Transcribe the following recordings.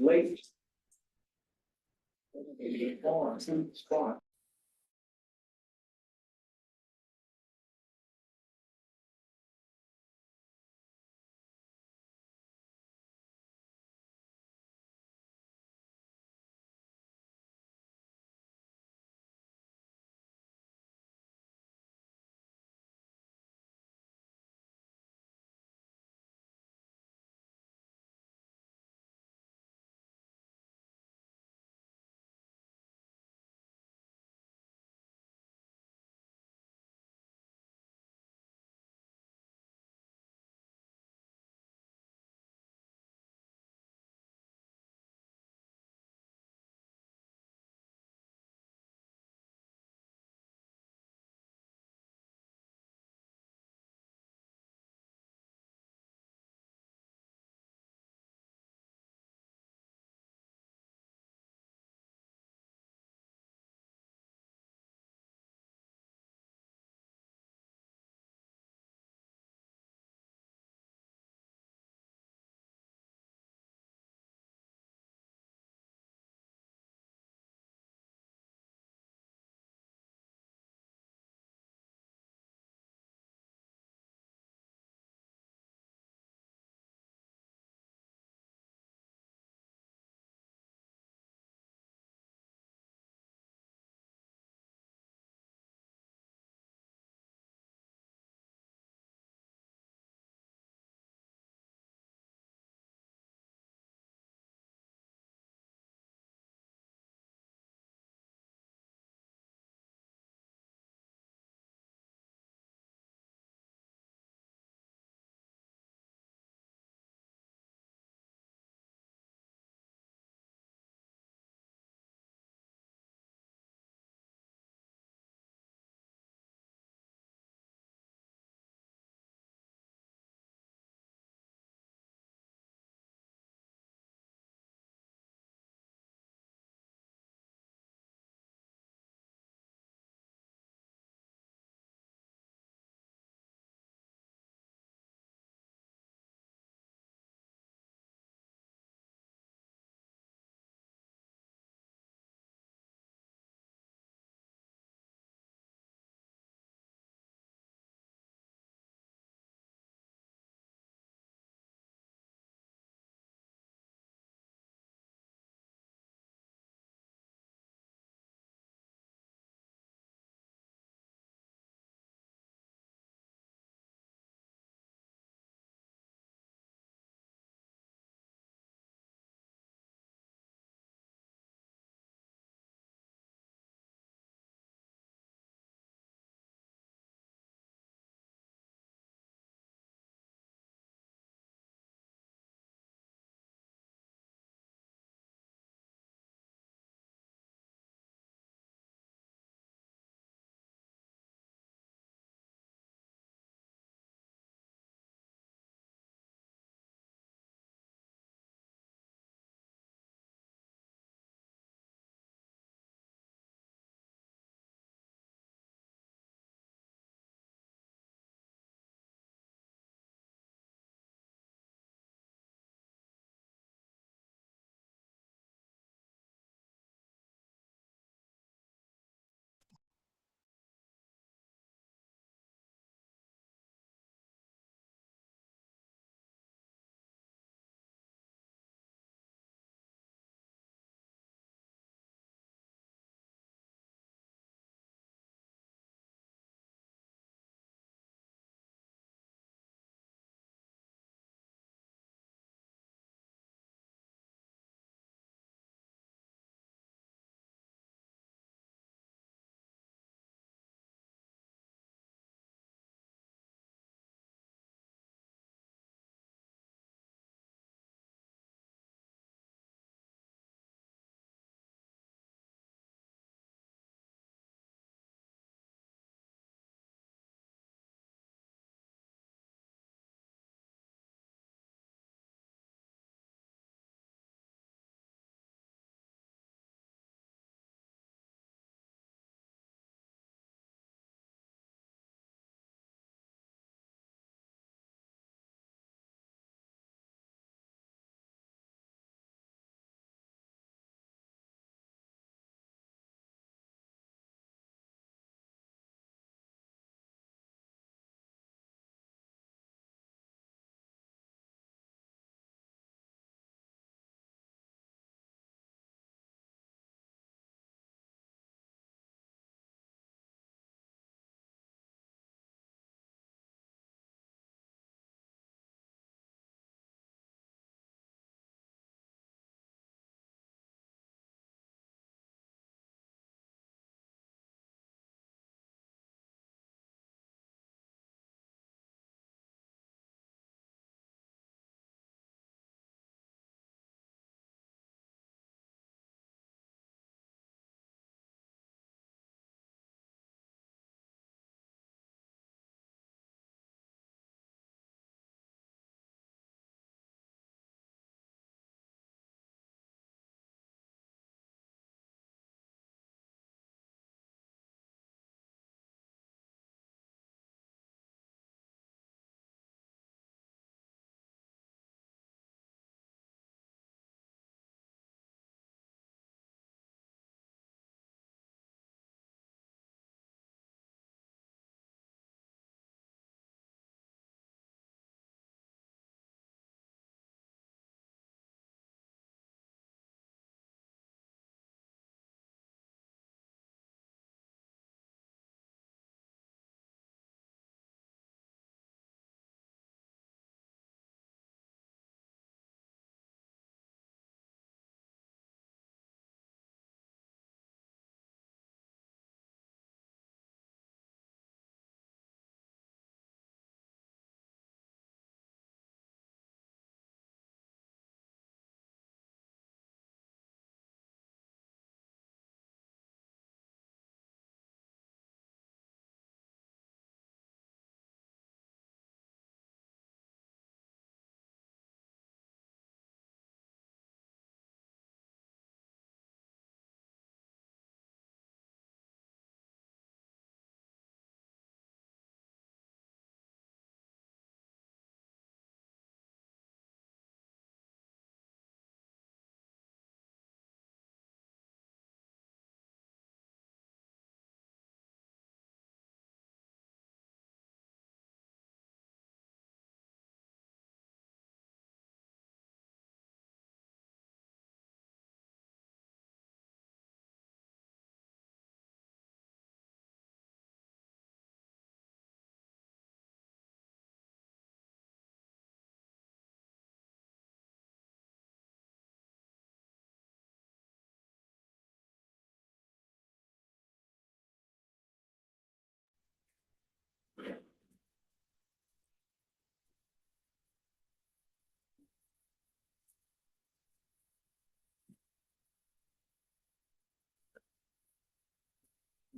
late. Spot.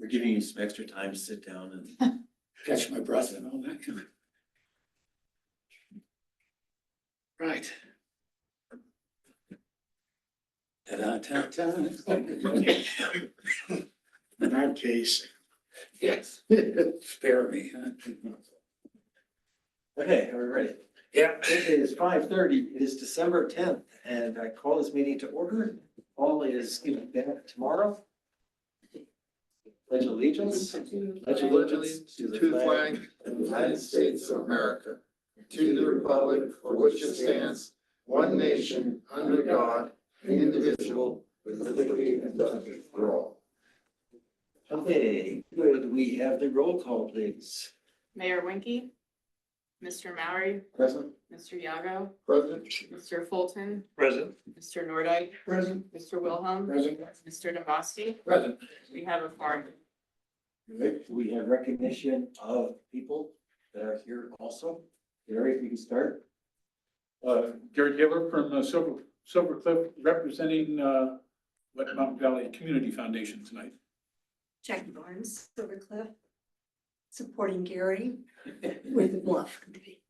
We're giving you some extra time to sit down and Catch my breath and all that. Right. Ta-da-ta-ta. In that case, yes, spare me, huh? okay, are we ready? Yeah. It is 5:30. It is December 10th, and I call this meeting to order. All is given back tomorrow. Pledge allegiance. Pledge allegiance to the flag of the United States of America, to the republic for which it stands, one nation, under God, indivisible, with liberty and justice for all. Okay, good. We have the roll call, please. Mayor Winkie, Mr. Maury, Present. Mr. Yago, President. Mr. Fulton, Present. Mr. Nordike, Present. Mr. Wilhelm, Present. Mr. Navasti. Present. We have a quorum. We have recognition of people that are here also. Gary, if you can start. Gary Taylor from Silver Cliff, representing Wet Mountain Valley Community Foundation tonight. Jackie Barnes, Silver Cliff, supporting Gary with the Bluff Committee.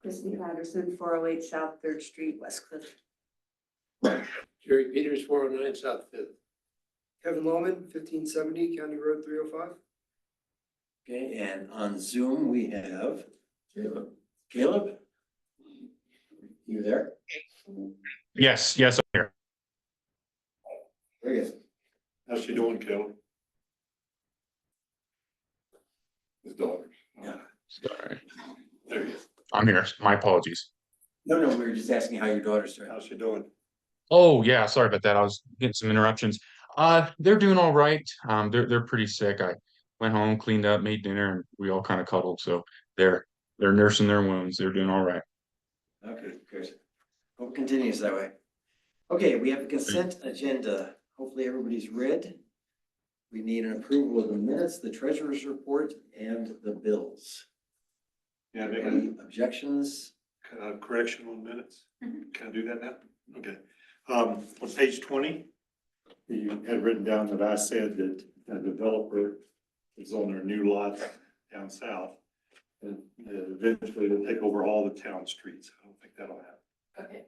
Christine Patterson, 408 South Third Street, West Cliff. Jerry Peters, 409 South Fifth. Kevin Loman, 1570 County Road 305. Okay, and on Zoom, we have Caleb. Caleb? You there? Yes, I'm here. Very good. How's she doing, Caleb? His daughters. Yeah. Sorry. There you go. I'm here. My apologies. No, we were just asking how your daughter's doing. How's she doing? Oh, yeah, sorry about that. I was getting some interruptions. They're doing all right. They're pretty sick. I went home, cleaned up, made dinner, and we all kind of cuddled. So they're nursing their wounds. They're doing all right. Okay, good. Hope it continues that way. Okay, we have a consent agenda. Hopefully everybody's read. We need an approval of the minutes, the treasurer's report, and the bills. Yeah, Any objections? correction on minutes. Mhm. Can I do that now? Okay. On page 20, You had written down that I said that a developer is on their new lot down south. And eventually they'll take over all the town streets. I don't think that'll happen. Okay.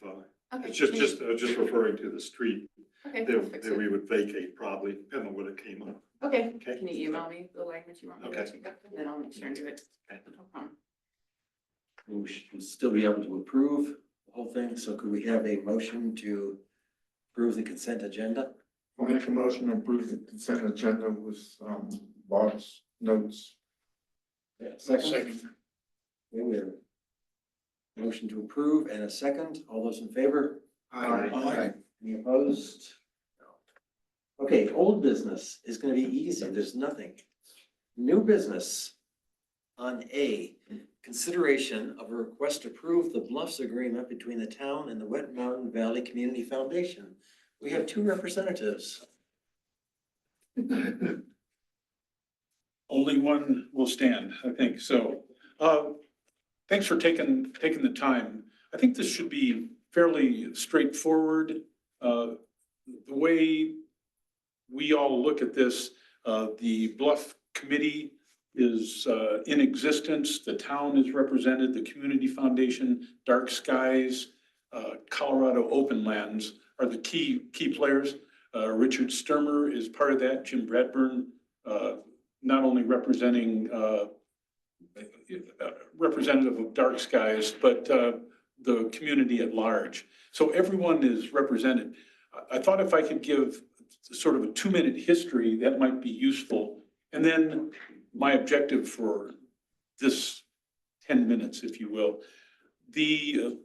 So Okay. it's just referring to the street Okay. that we would vacate probably, depending on what it came up. Okay. Okay. Can you email me the language you want me to Okay. check? Then I'll make sure and do it. No problem. We should still be able to approve the whole thing, so could we have a motion to approve the consent agenda? I'll make a motion to approve the consent agenda with, Bob's notes. Second? Okay, we have a motion to approve and a second. All those in favor? Aye. Any opposed? No. Okay, old business is gonna be easy. There's nothing. New business on A, consideration of a request to approve the Bluffs agreement between the town and the Wet Mountain Valley Community Foundation. We have two representatives. only one will stand, I think. So, thanks for taking the time. I think this should be fairly straightforward. The way we all look at this, the Bluff Committee is in existence. The town is represented, the Community Foundation, Dark Skies, Colorado Open Lands are the key players. Richard Sturmer is part of that, Jim Bradburn, not only representing representative of Dark Skies, but the community at large. So everyone is represented. I thought if I could give sort of a 2-minute history, that might be useful. And then my objective for this 10 minutes, if you will. The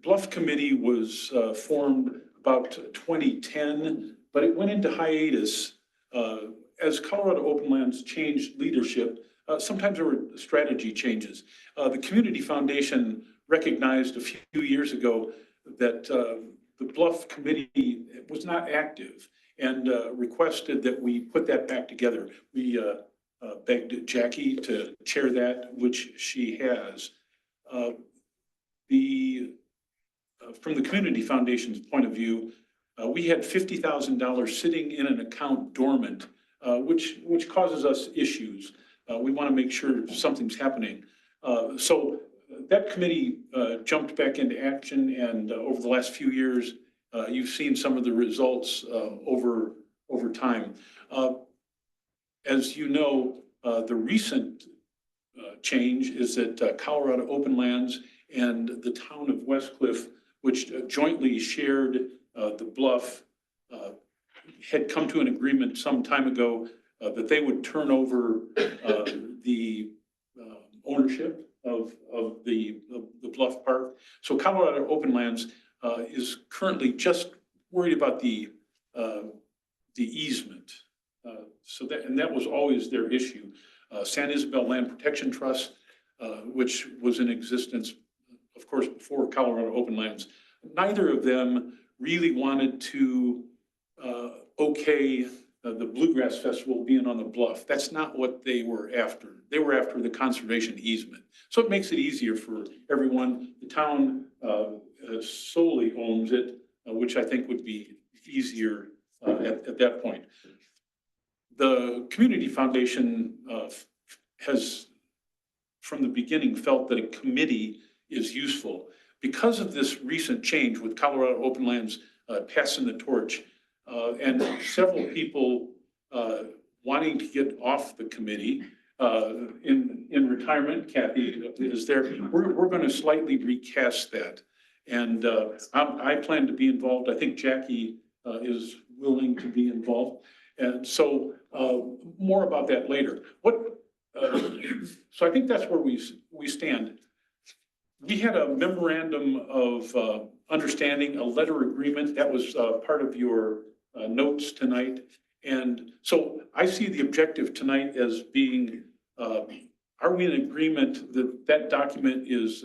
Bluff Committee was formed about 2010, but it went into hiatus as Colorado Open Lands changed leadership. Sometimes there were strategy changes. The Community Foundation recognized a few years ago that the Bluff Committee was not active and requested that we put that back together. We begged Jackie to chair that, which she has. From the Community Foundation's point of view, we had $50,000 sitting in an account dormant which causes us issues. We want to make sure something's happening. So that committee jumped back into action, and over the last few years, you've seen some of the results over time. As you know, the recent change is that Colorado Open Lands and the town of West Cliff, which jointly shared the bluff, had come to an agreement some time ago that they would turn over the ownership of the Bluff Park. So Colorado Open Lands is currently just worried about the easement. So that was always their issue. San Isabel Land Protection Trust, which was in existence, of course, before Colorado Open Lands, neither of them really wanted to okay the Bluegrass Festival being on the bluff. That's not what they were after. They were after the conservation easement. So it makes it easier for everyone. The town solely owns it, which I think would be easier at that point. The Community Foundation has, from the beginning, felt that a committee is useful. Because of this recent change with Colorado Open Lands passing the torch, and several people wanting to get off the committee in retirement, Kathy is there, we're going to slightly recast that. And I plan to be involved. I think Jackie is willing to be involved. And so more about that later. So I think that's where we stand. We had a memorandum of understanding, a letter agreement that was part of your notes tonight. And so I see the objective tonight as being, are we in agreement that that document is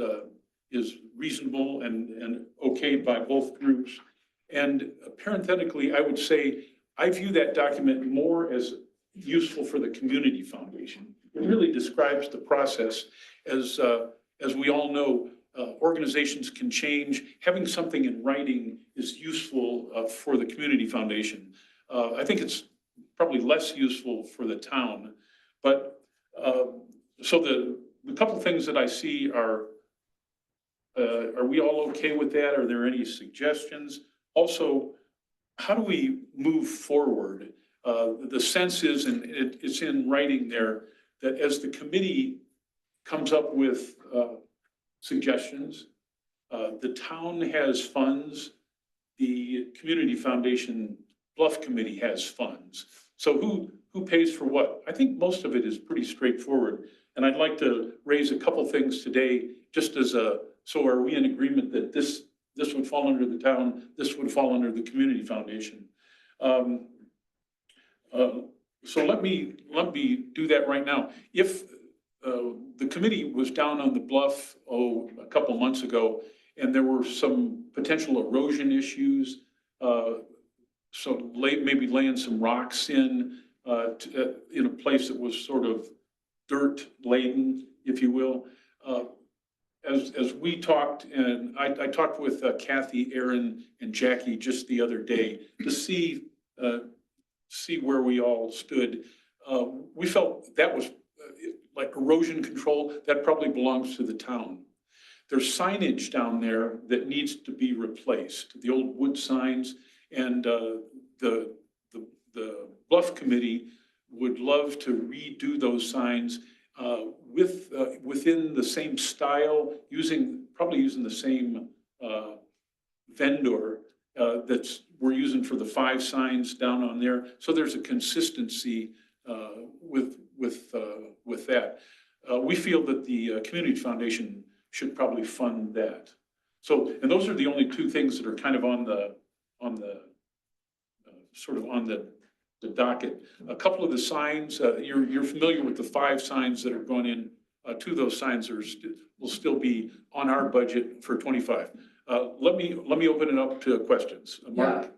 reasonable and okay by both groups? And parenthetically, I would say, I view that document more as useful for the Community Foundation. It really describes the process. As we all know, organizations can change. Having something in writing is useful for the Community Foundation. I think it's probably less useful for the town. But so the couple of things that I see are we all okay with that? Are there any suggestions? Also, how do we move forward? The sense is, and it's in writing there, that as the committee comes up with suggestions, the town has funds, the Community Foundation Bluff Committee has funds. So who pays for what? I think most of it is pretty straightforward. And I'd like to raise a couple things today, just as so are we in agreement that this would fall under the town, this would fall under the Community Foundation. So let me do that right now. If the committee was down on the bluff, a couple months ago, and there were some potential erosion issues, so maybe laying some rocks in a place that was sort of dirt laden, if you will. As we talked, and I talked with Kathy, Aaron, and Jackie just the other day to see where we all stood. We felt that was like erosion control, that probably belongs to the town. There's signage down there that needs to be replaced, the old wood signs, and the Bluff Committee would love to redo those signs within the same style, probably using the same vendor that's we're using for the 5 signs down on there. So there's a consistency with that. We feel that the Community Foundation should probably fund that. So, and those are the only 2 things that are kind of on the docket. A couple of the signs, you're familiar with the 5 signs that are going in. 2 of those signs will still be on our budget for 25. Let me open it up to questions. Mark?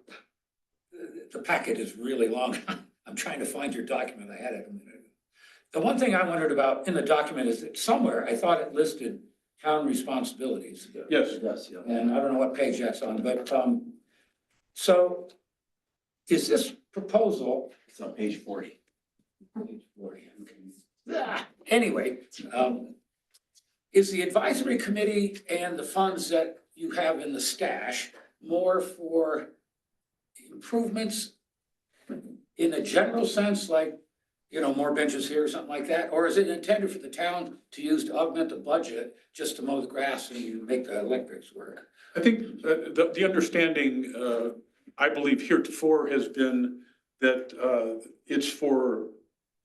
The packet is really long. I'm trying to find your document. I had it a minute ago. The one thing I wondered about in the document is that somewhere I thought it listed town responsibilities. Yes. Yes, yeah. And I don't know what page that's on, but so is this proposal, It's on page 40. Page 40, okay. Anyway, is the advisory committee and the funds that you have in the stash more for improvements in a general sense, like, you know, more benches here or something like that? Or is it intended for the town to use to augment the budget just to mow the grass and you make the electrics work? I think the understanding, I believe heretofore has been that it's for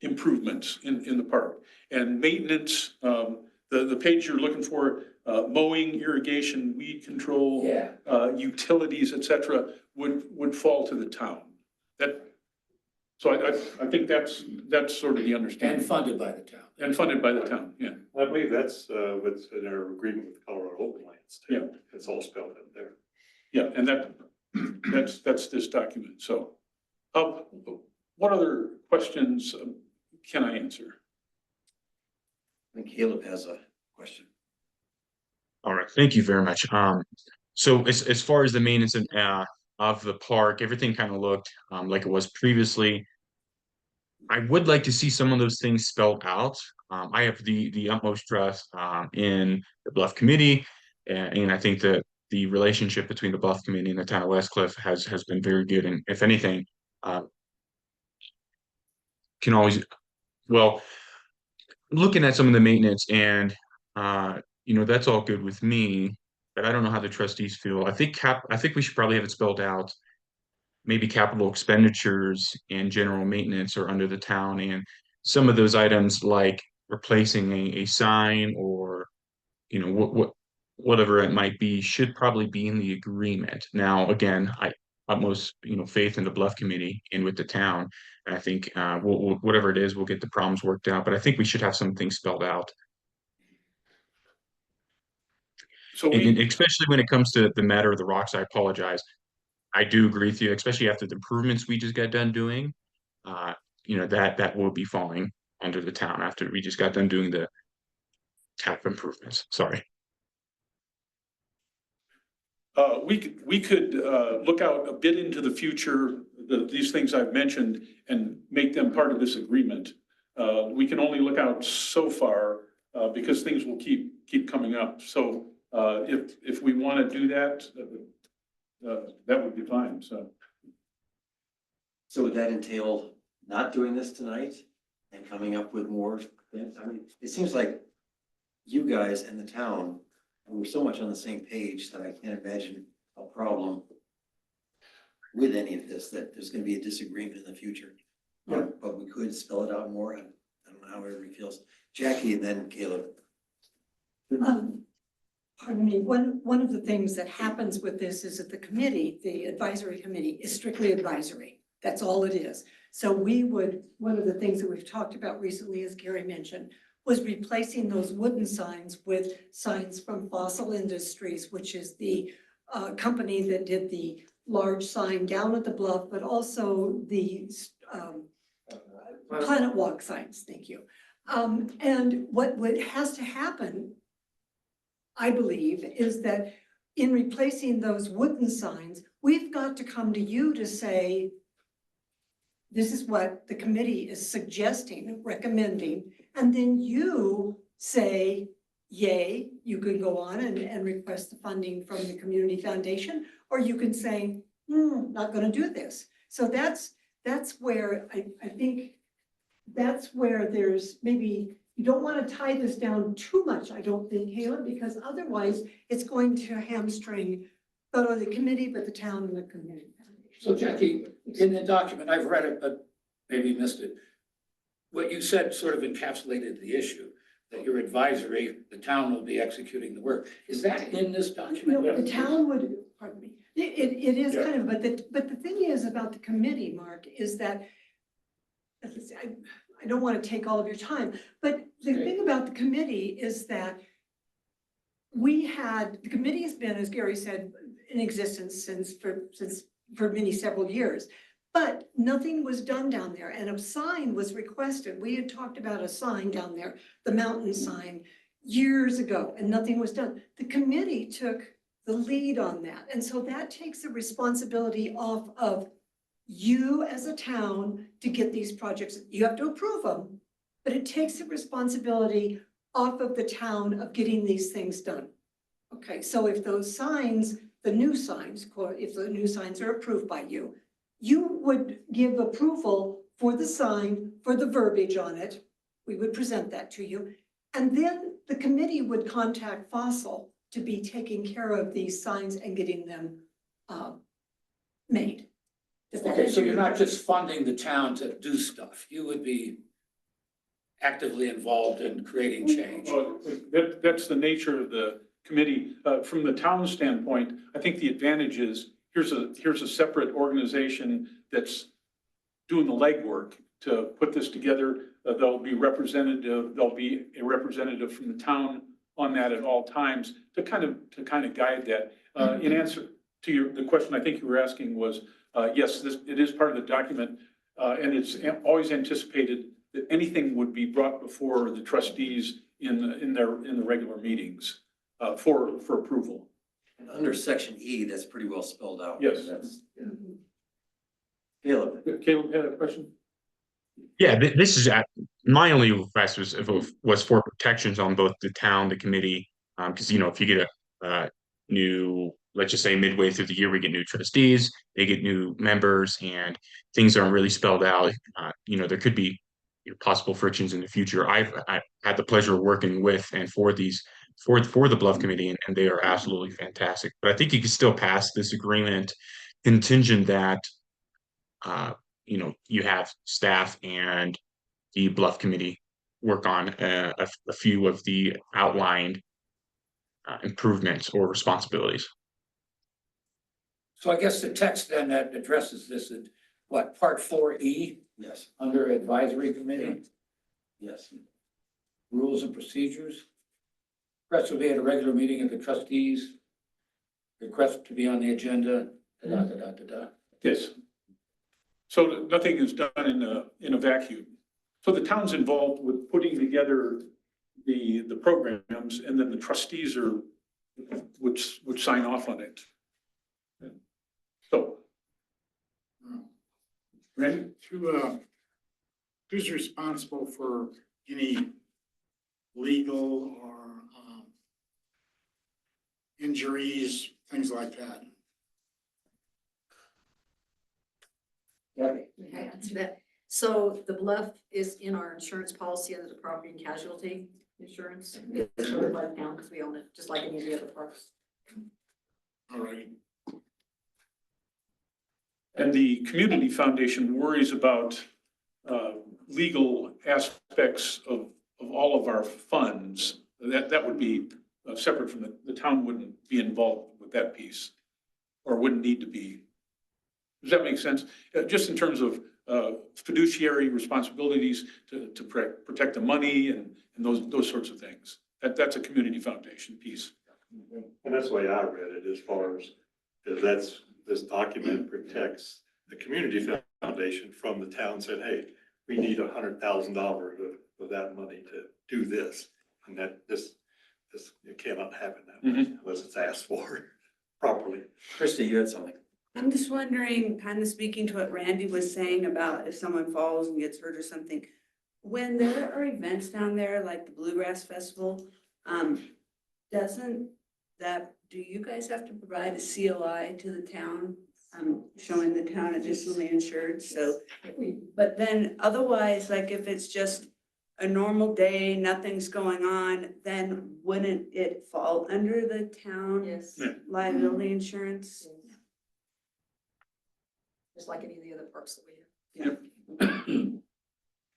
improvements in the park. And maintenance, the page you're looking for, mowing, irrigation, weed control, Yeah. utilities, et cetera, would fall to the town. So I think that's sort of the understanding. And funded by the town. And funded by the town, yeah. I believe that's, what's in our agreement with Colorado Open Lands too. Yeah. It's all spelled out there. Yeah, and that's this document, so. What other questions can I answer? I think Caleb has a question. All right, thank you very much. So as far as the maintenance and of the park, everything kind of looked like it was previously. I would like to see some of those things spelled out. I have the utmost trust in the Bluff Committee, and I think that the relationship between the Bluff Committee and the town of Westcliff has been very good. And if anything, can always, well, looking at some of the maintenance and that's all good with me, but I don't know how the trustees feel. I think we should probably have it spelled out. Maybe capital expenditures and general maintenance are under the town, and some of those items like replacing a sign or whatever it might be should probably be in the agreement. Now, again, I utmost faith in the Bluff Committee and with the town. And I think whatever it is, we'll get the problems worked out. But I think we should have some things spelled out. So And especially when it comes to the matter of the rocks, I apologize. I do agree with you, especially after the improvements we just got done doing. That will be falling under the town after we just got done doing the tap improvements. Sorry. We could look out a bit into the future, these things I've mentioned, and make them part of this agreement. We can only look out so far because things will keep coming up. So if we want to do that, that would be fine. So would that entail not doing this tonight and coming up with more things? I mean, it seems like you guys and the town, we're so much on the same page that I can't imagine a problem with any of this, that there's gonna be a disagreement in the future. Yeah. But we could spell it out more. I don't know how everybody feels. Jackie and then Caleb. Pardon me, one of the things that happens with this is that the committee, the advisory committee, is strictly advisory. That's all it is. So one of the things that we've talked about recently, as Gary mentioned, was replacing those wooden signs with signs from Fossil Industries, which is the company that did the large sign down at the bluff, but also the Planet Walk signs, thank you. And what has to happen, I believe, is that in replacing those wooden signs, we've got to come to you to say, this is what the committee is suggesting, recommending, and then you say, yay, you can go on and request the funding from the community foundation, or you can say, not gonna do this. So that's where I think that's where there's maybe, you don't want to tie this down too much, I don't think, Caleb, because otherwise it's going to hamstring not only the committee, but the town and the community foundation. So Jackie, in the document, I've read it, but maybe missed it. What you said sort of encapsulated the issue, that your advisory, the town will be executing the work. Is that in this document? No, the town would, pardon me, it is Yeah. kind of, but the thing is about the committee, Mark, is that, I don't want to take all of your time, but the thing about the committee is that the committee has been, as Gary said, in existence since for several years. But nothing was done down there, and a sign was requested. We had talked about a sign down there, the mountain sign, years ago, and nothing was done. The committee took the lead on that, and so that takes the responsibility off of you as a town to get these projects. You have to approve them, but it takes the responsibility off of the town of getting these things done. Okay, so if those signs, the new signs, quote, if the new signs are approved by you, you would give approval for the sign, for the verbiage on it. We would present that to you. And then the committee would contact Fossil to be taking care of these signs and getting them made. Does that Okay, so answer you're your not question? just funding the town to do stuff, you would be actively involved in creating change. Well, that's the nature of the committee. From the town standpoint, I think the advantage is, here's a separate organization that's doing the legwork to put this together. There'll be a representative from the town on that at all times to kind of guide that. In answer to the question I think you were asking was, yes, it is part of the document, and it's always anticipated that anything would be brought before the trustees in the regular meetings for approval. And under section E, that's pretty well spelled out. Yes. That's, yeah. Caleb, Caleb had a question? Yeah, this is my only request was for protections on both the town, the committee, because if you get a new, let's just say midway through the year, we get new trustees, they get new members, and things aren't really spelled out. There could be possible frictions in the future. I had the pleasure of working with and for the Bluff Committee, and they are absolutely fantastic. But I think you can still pass this agreement contingent that you have staff and the Bluff Committee work on a few of the outlined improvements or responsibilities. So I guess the text then that addresses this is what, part 4E yes, under advisory committee, yes. rules and procedures. Request will be at a regular meeting of the trustees. Request to be on the agenda, da, da, da, da, da. Yes. So nothing is done in a vacuum. So the town's involved with putting together the programs, and then the trustees would sign off on it. So. Randy? Who's responsible for any legal or injuries, things like that? Okay. May I answer that? So the Bluff is in our insurance policy under the property and casualty insurance. It's covered by the town because we own it, just like any of the other parks. All right. And the community foundation worries about legal aspects of all of our funds. That would be separate from the town wouldn't be involved with that piece, or wouldn't need to be. Does that make sense? Just in terms of fiduciary responsibilities to protect the money and those sorts of things. That's a community foundation piece. And that's the way I read it, as far as, this document protects the community foundation from the town said, hey, we need $100,000 of that money to do this. And that it cannot happen that way unless it's asked for properly. Christie, you had something. I'm just wondering, kind of speaking to what Randy was saying about if someone falls and gets hurt or something. When there are events down there, like the Bluegrass Festival, do you guys have to provide a COI to the town? Showing the town additionally insured, so, but then otherwise, like if it's just a normal day, nothing's going on, then wouldn't it fall under the town Yes. liability insurance? Just like any of the other parks that we have.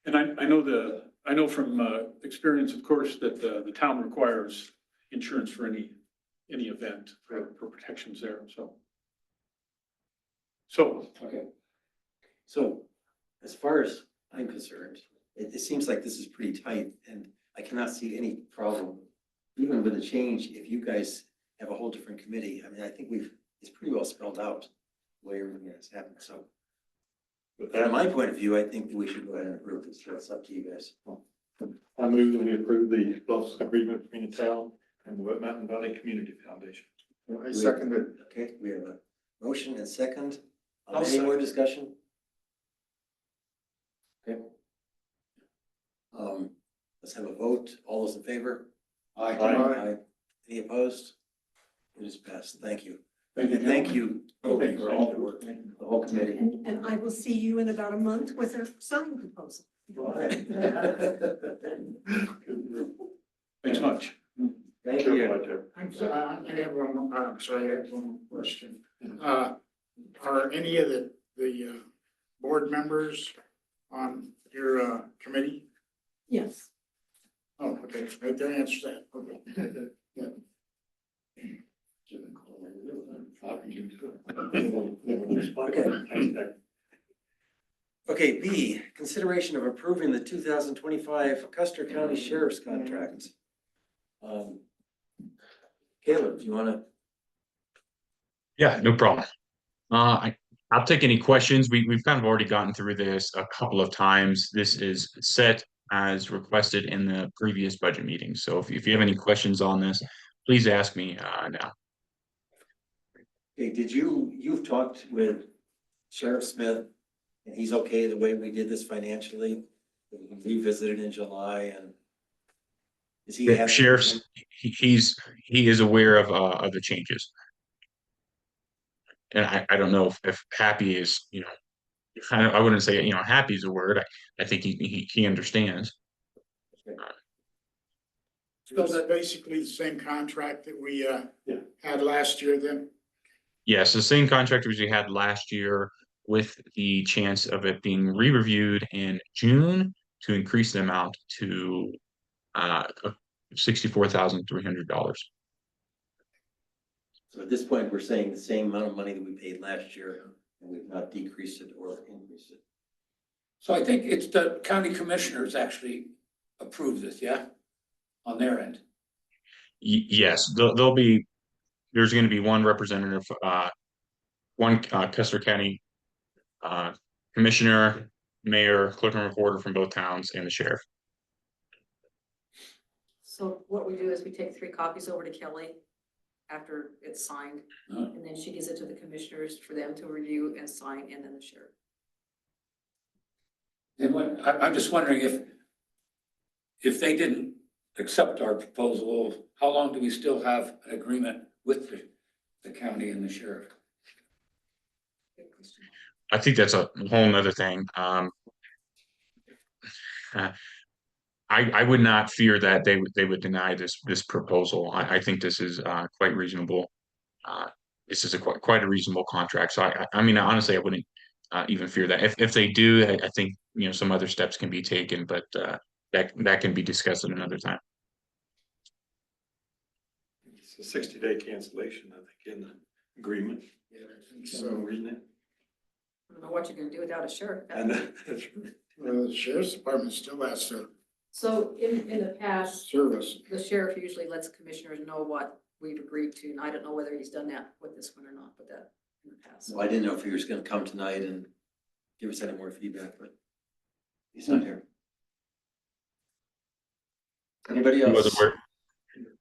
And I know from experience, of course, that the town requires insurance for any event for protections there, so. Okay. So as far as I'm concerned, it seems like this is pretty tight and I cannot see any problem, even with a change, if you guys have a whole different committee. I mean, I think it's pretty well spelled out the way everything has happened. So But from that, my point of view, I think we should go ahead and approve this. So it's up to you guys. I move that we approve the Bluffs agreement between the town and the Wet Mountain Valley Community Foundation. I second it. Okay, we have a motion and second. I'll Any more second. discussion? Okay. Let's have a vote. All those in favor? Aye. Any opposed? It is passed. Thank you. Thank you. And thank you Thank you for all the work, the whole committee. And I will see you in about a month with a sign proposal. Thanks much. Thank you. I'm sorry, I have one more, I'm sorry, I have one more question. Are any of the board members on your committee? Yes. Oh, okay, right there answers that, okay. Yeah. Okay. Okay, B, consideration of approving the 2025 Custer County Sheriff's contract. Caleb, do you want to? Yeah, no problem. I'll take any questions. We've kind of already gotten through this a couple of times. This is set as requested in the previous budget meeting. So if you have any questions on this, please ask me now. Okay, you've talked with Sheriff Smith, and he's okay the way we did this financially? We revisited in July, and is he The happy? sheriff's, he is aware of the changes. And I don't know if happy is, I wouldn't say, happy is a word. I think he understands. So is that basically the same contract that we had last year then? Yes, the same contract as we had last year with the chance of it being re-reviewed in June to increase the amount to $64,300. So at this point, we're saying the same amount of money that we paid last year, and we've not decreased it or increased it. So I think it's the county commissioners actually approve this, yeah? On their end. Yes, there's going to be one representative, one Custer County commissioner, mayor, clerk and recorder from both towns, and the sheriff. So what we do is we take 3 copies over to Kelly after it's signed, and then she gives it to the commissioners for them to review and sign, and then the sheriff. And I'm just wondering if they didn't accept our proposal, how long do we still have an agreement with the county and the sheriff? Good question. I think that's a whole nother thing. I would not fear that they would deny this proposal. I think this is quite reasonable. This is quite a reasonable contract. So I mean, honestly, I wouldn't even fear that. If they do, I think some other steps can be taken, but that can be discussed at another time. It's a 60-day cancellation, I think, in the agreement. Yeah, I think So so. reading it. I don't know what you're gonna do without a sheriff. And that's right. Well, the sheriff's department still has to So in the past, service. the sheriff usually lets commissioners know what we've agreed to, and I don't know whether he's done that with this one or not, but that in the past. So I didn't know if he was gonna come tonight and give us any more feedback, but he's not here. Anybody else?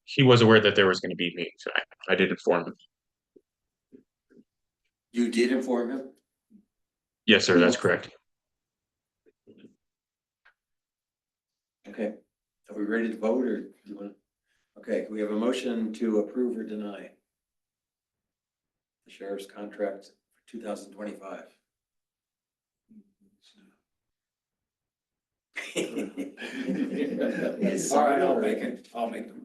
He was aware that there was going to be meetings. I did inform him. You did inform him? Yes, sir, that's correct. Okay, are we ready to vote, or do you want? Okay, we have a motion to approve or deny the sheriff's contract for 2025. All right, I'll make the motion.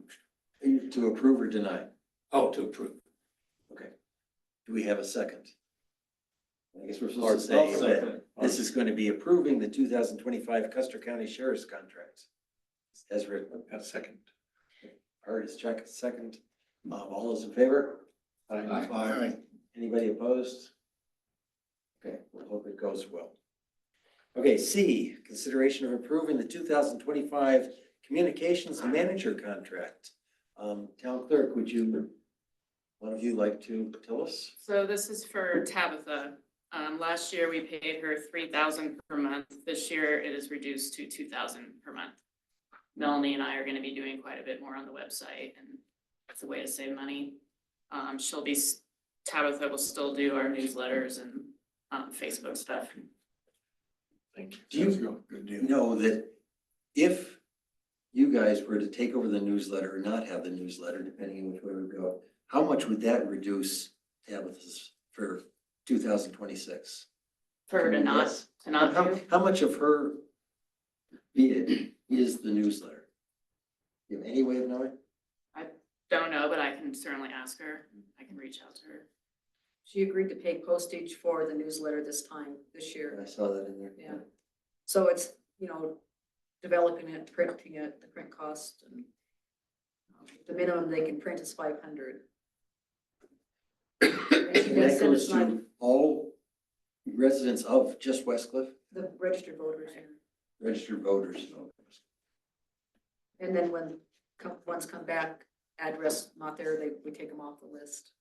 To approve or deny? Oh, to approve. Okay. Do we have a second? I guess we're supposed to say that this is going to be approving the 2025 Custer County Sheriff's contract. As written. A second. Art is check, second. All those in favor? Aye. Anybody opposed? Okay, we'll hope it goes well. Okay, C, consideration of approving the 2025 Communications Manager contract. Town clerk, would one of you like to tell us? So this is for Tabitha. Last year we paid her $3,000 per month. This year it is reduced to $2,000 per month. Melanie and I are gonna be doing quite a bit more on the website, and it's a way to save money. Tabitha will still do our newsletters and Facebook stuff. Thank you. Do you Good deal. know that if you guys were to take over the newsletter or not have the newsletter, depending on which way we go, how much would that reduce Tabitha's for 2026? For her to not, Yes. to not do. How much of her bid is the newsletter? You have any way of knowing? Don't know, but I can certainly ask her. I can reach out to her. She agreed to pay postage for the newsletter this year. I saw that in there. Yeah. So it's, developing it, printing it, the print cost, and the minimum they can print is 500. And she And does that send goes us my, to all residents of just Westcliff, the registered voters here. registered voters. And then when ones come back, address not there, we take them off the list.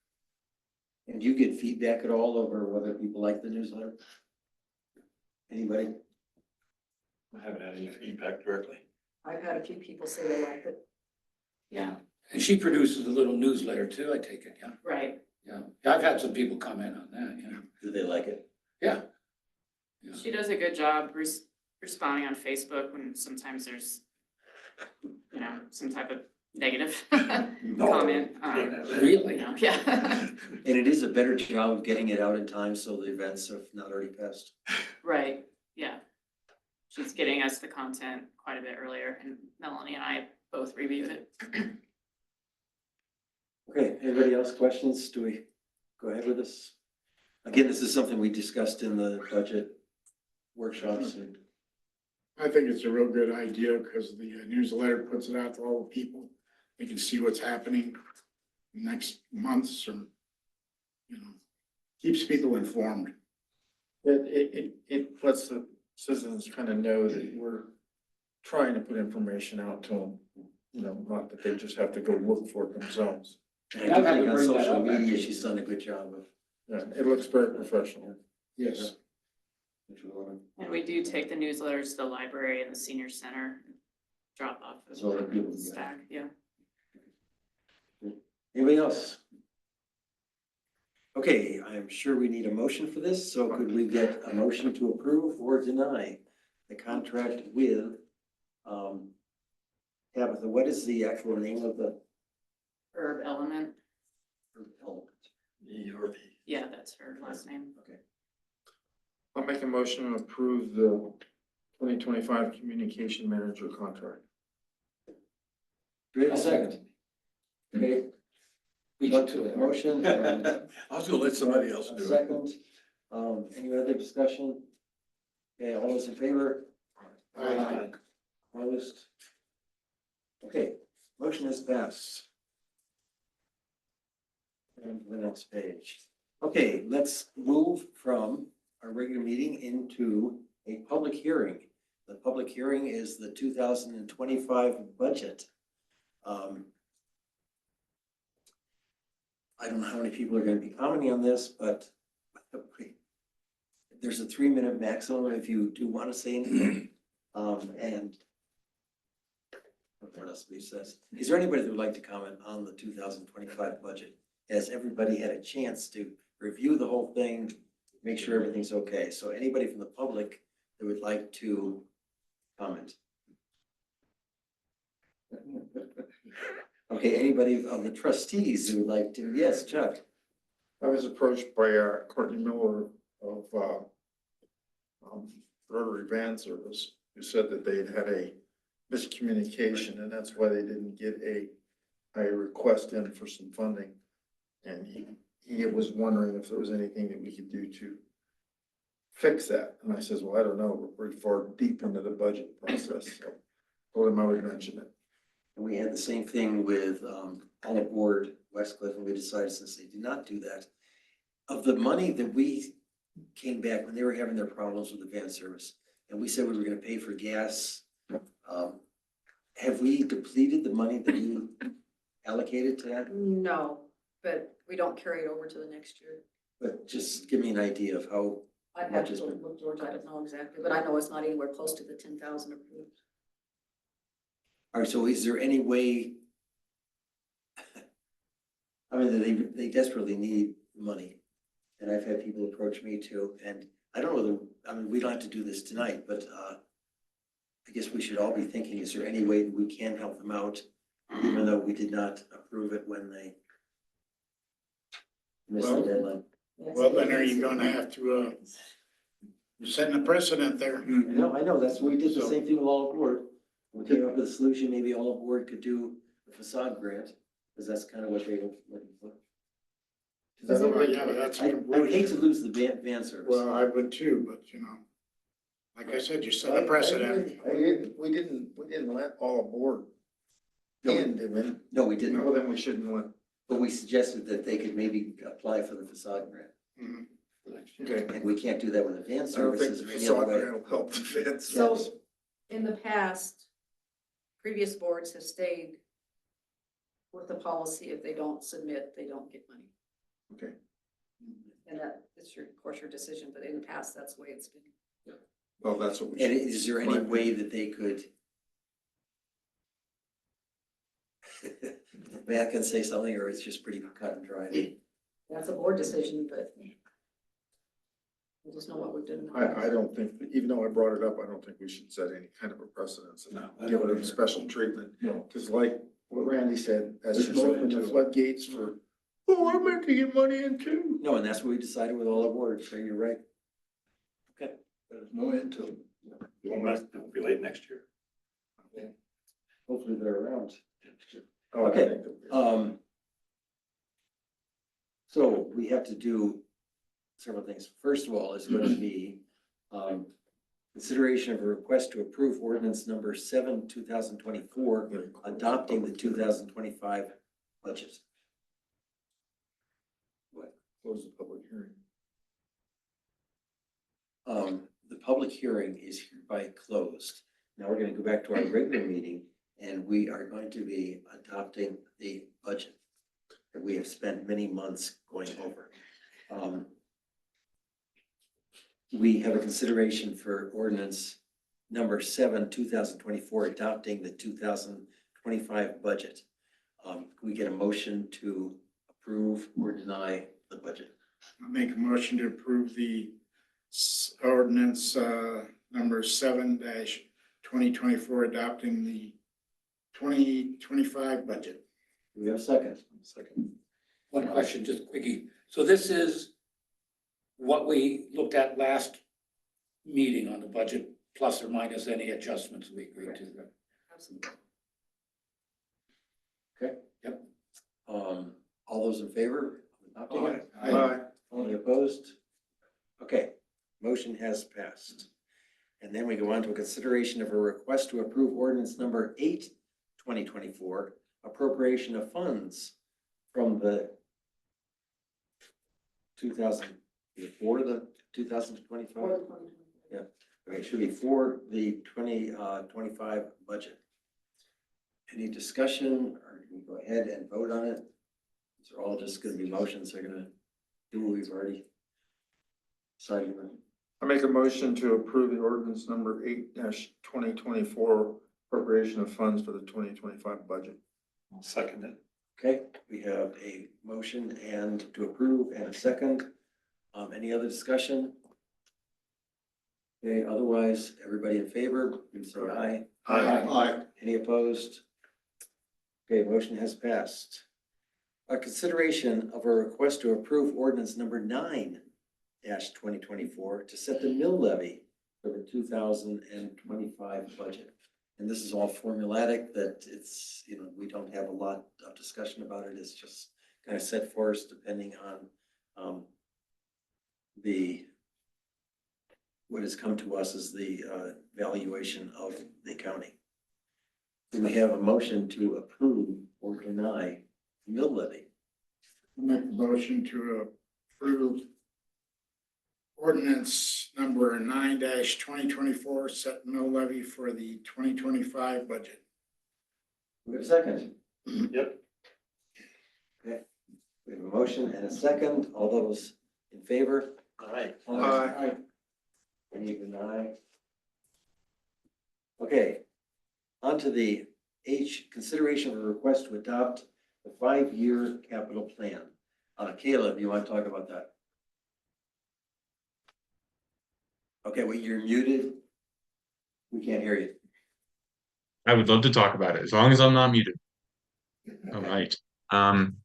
And do you get feedback at all over whether people like the newsletter? Anybody? I haven't had any feedback directly. I've had a few people say they liked it. Yeah, And she produces a little newsletter too, I take it, yeah, right. yeah. I've had some people comment on that, yeah. Do they like it? Yeah. She does a good job responding on Facebook when sometimes there's, some type of negative comment. Really? Yeah. And it is a better job of getting it out in time so the events have not already passed. Right, yeah. She's getting us the content quite a bit earlier, and Melanie and I both reviewed it. Okay, anybody else questions? Do we go ahead with this? Again, this is something we discussed in the budget workshops and I think it's a real good idea because the newsletter puts it out to all the people. They can see what's happening next months or, keeps people informed. It lets the citizens kind of know that we're trying to put information out to them, not that they just have to go look for it themselves. I do think on social media, she's done a good job of. Yeah, it looks very professional. Yes. And we do take the newsletters to the library and the senior center, drop off So other people the can get it. stack, yeah. Anybody else? Okay, I'm sure we need a motion for this, so could we get a motion to approve or deny the contract with, Tabitha, what is the actual name of the? Herb Element, ERB. yeah, that's her last name. Okay. I'll make a motion to approve the 2025 communication manager contract. Do we have a second? Okay. We got to a motion. And I was gonna let somebody else a do it. second. Any other discussion? Okay, all those in favor? Aye. Opposed? Okay, motion is passed. And the next page. Okay, let's move from our regular meeting into a public hearing. The public hearing is the 2025 budget. I don't know how many people are going to be commenting on this, but there's a 3-minute maximum if you do want to say anything. And what else says? Is there anybody that would like to comment on the 2025 budget? Has everybody had a chance to review the whole thing, make sure everything's okay? So anybody from the public that would like to comment? Okay, anybody of the trustees who would like to? Yes, Chuck. I was approached by Courtney Miller of Rotary Van Service, who said that they had a miscommunication, and that's why they didn't get a request in for some funding. And he was wondering if there was anything that we could do to fix that. And I says, well, I don't know, we're pretty far deep into the budget process, so told him I would mention it. And we had the same thing with Olive Board, Westcliff, and we decided since they did not do that, of the money that we came back when they were having their problems with the van service, and we said we were gonna pay for gas. Have we depleted the money that you allocated to that? No, but we don't carry it over to the next year. But just give me an idea of how, I'd have to look, George, I don't know exactly, but I know it's not anywhere close to the 10,000 approved. all right, so is there any way? I mean, they desperately need money, and I've had people approach me too, and I don't know, I mean, we don't have to do this tonight, but, I guess we should all be thinking, is there any way that we can help them out, even though we did not approve it when they missed the Well- deadline? Well, then are you gonna have to, you're setting a precedent there. I know, that's, we did the same thing with Olive Board. We came up with a solution, maybe Olive Board could do a facade grant, because that's kind of what they were looking for. Yeah, but that's. I would hate to lose the van service. Well, I would too, but like I said, you set a precedent. We didn't let all aboard in, did we? No, we didn't, No, then we shouldn't let. but we suggested that they could maybe apply for the facade grant. Mhm. Okay. And we can't do that with the van I don't think services the or any other facade way. grant will help the fence. So, in the past, previous boards have stayed with the policy, if they don't submit, they don't get money. Okay. And that, it's your, of course, your decision, but in the past, that's the way it's been. Well, that's what we And should. is there any way that they could? Matt can say something, or it's just pretty cut and dry? That's a board decision, but we just know what we've done. I don't think, even though I brought it up, I don't think we should set any kind of a precedence and give it a special treatment. No. Because like what Randy said, that's There's just more open to the it. floodgates for, oh, I meant to get money in too. No, and that's what we decided with all the boards, so you're right. Okay. There's no end to it. It'll be late next year. Hopefully they're around. Oh, I Okay, think that- So we have to do several things. First of all, is going to be, consideration of a request to approve ordinance number 7, 2024, adopting the 2025 budget. Close the public hearing. The public hearing is hereby closed. Now we're gonna go back to our regular meeting, and we are going to be adopting the budget that we have spent many months going over. We have a consideration for ordinance number 7, 2024, adopting the 2025 budget. Can we get a motion to approve or deny the budget? I'll make a motion to approve the ordinance, number 7-2024, adopting the 2025 budget. Do we have a second? Second. One question, just quickie. So this is what we looked at last meeting on the budget, plus or minus any adjustments we agreed to. Absolutely. All those in favor of adopting it? Aye. Any opposed? Okay, motion has passed. And then we go on to a consideration of a request to approve ordinance number 8, 2024, appropriation of funds from the 2004, the 2025? Yeah, okay, it should be for the 2025 budget. Any discussion, or can we go ahead and vote on it? These are all just gonna be motions, they're gonna do what we've already decided on. I make a motion to approve the ordinance number 8-2024 appropriation of funds for the 2025 budget. Second it. Okay, we have a motion and to approve and a second. Any other discussion? Okay, otherwise, everybody in favor, please say aye. Aye. Any opposed? Okay, motion has passed. A consideration of a request to approve ordinance number 9-2024 to set the mill levy for the 2025 budget. And this is all formulatic that it's, we don't have a lot of discussion about it. It's just kind of set for us depending on what has come to us as the valuation of the county. Do we have a motion to approve or deny the mill levy? I'll make a motion to approve ordinance number 9-2024, set mill levy for the 2025 budget. We have a second. Yep. Okay, we have a motion and a second. All those in favor? Aye. Aye. Any deny? Okay, on to the H, consideration of a request to adopt the 5-year capital plan. Caleb, you want to talk about that? Okay, well, you're muted. We can't hear you. I would love to talk about it as long as I'm not muted. All right. Um,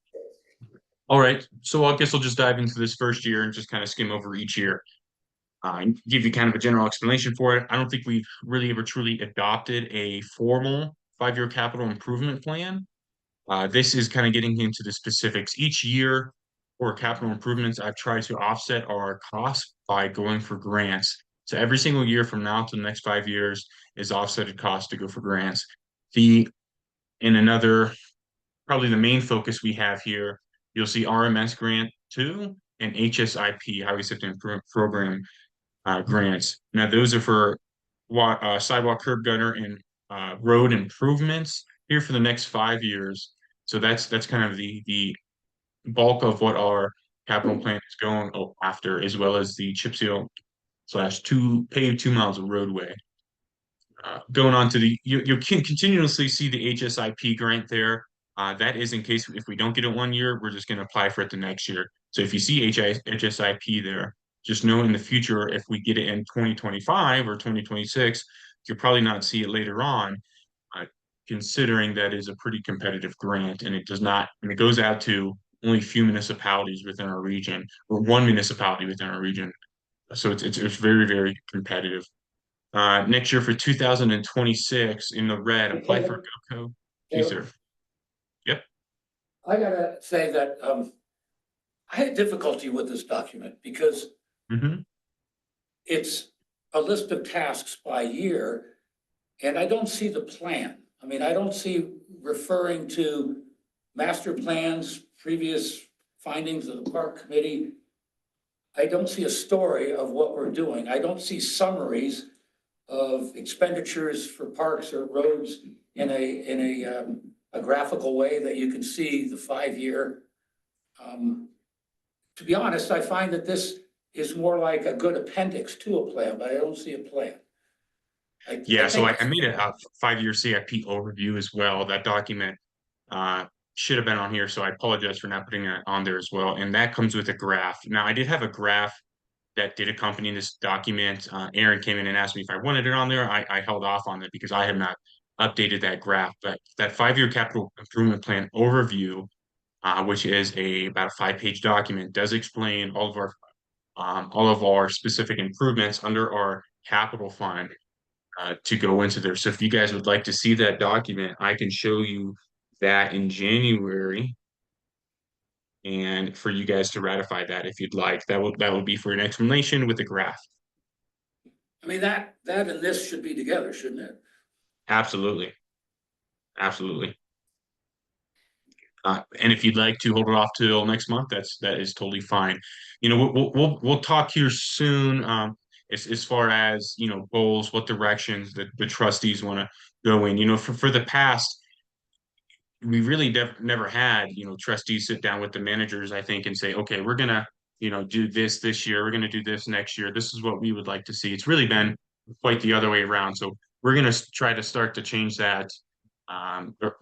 all right. So I guess I'll just dive into this first year and just kind of skim over each year. And give you kind of a general explanation for it. I don't think we've really ever truly adopted a formal 5-year capital improvement plan. This is kind of getting into the specifics. Each year for capital improvements, I've tried to offset our costs by going for grants. So every single year from now to the next 5 years is offsetted cost to go for grants. The in another Probably the main focus we have here, you'll see RMS grant 2 and HSIP, Highway Safety Improvement Program grants. Now those are for sidewalk, curb gutter, and road improvements here for the next 5 years. So that's kind of the bulk of what our capital plan is going after, as well as the chip seal slash paved 2 miles of roadway. Going on to you can continuously see the HSIP grant there. That is in case if we don't get it one year, we're just going to apply for it the next year. So if you see HSIP there, just know in the future, if we get it in 2025 or 2026, you'll probably not see it later on, considering that is a pretty competitive grant and and it goes out to only a few municipalities within our region, or one municipality within our region. So it's very, very competitive. Next year for 2026 in the red, apply for GoCo. Yes, sir. Yep. I gotta say that, I had difficulty with this document because Mm-hmm. it's a list of tasks by year, and I don't see the plan. I mean, I don't see referring to master plans, previous findings of the park committee. I don't see a story of what we're doing. I don't see summaries of expenditures for parks or roads in a graphical way that you can see the 5-year. To be honest, I find that this is more like a good appendix to a plan, but I don't see a plan. Yeah, so think I made a 5-year CIP overview as well. That document should have been on here, so I apologize for not putting that on there as well. And that comes with a graph. Now, I did have a graph that did accompany this document. Aaron came in and asked me if I wanted it on there. I held off on it because I have not updated that graph. But that 5-year capital improvement plan overview, which is about a 5-page document, does explain all of our specific improvements under our capital fund to go into there. So if you guys would like to see that document, I can show you that in January. And for you guys to ratify that if you'd like, that would be for an explanation with a graph. I mean, that and this should be together, shouldn't it? Absolutely. Absolutely. And if you'd like to hold it off till next month, that is totally fine. You know, we'll talk here soon. As far as goals, what directions the trustees want to go in. You know, for the past, we really never had trustees sit down with the managers, I think, and say, okay, we're gonna do this year, we're gonna do this next year. This is what we would like to see. It's really been quite the other way around. So we're gonna try to start to change that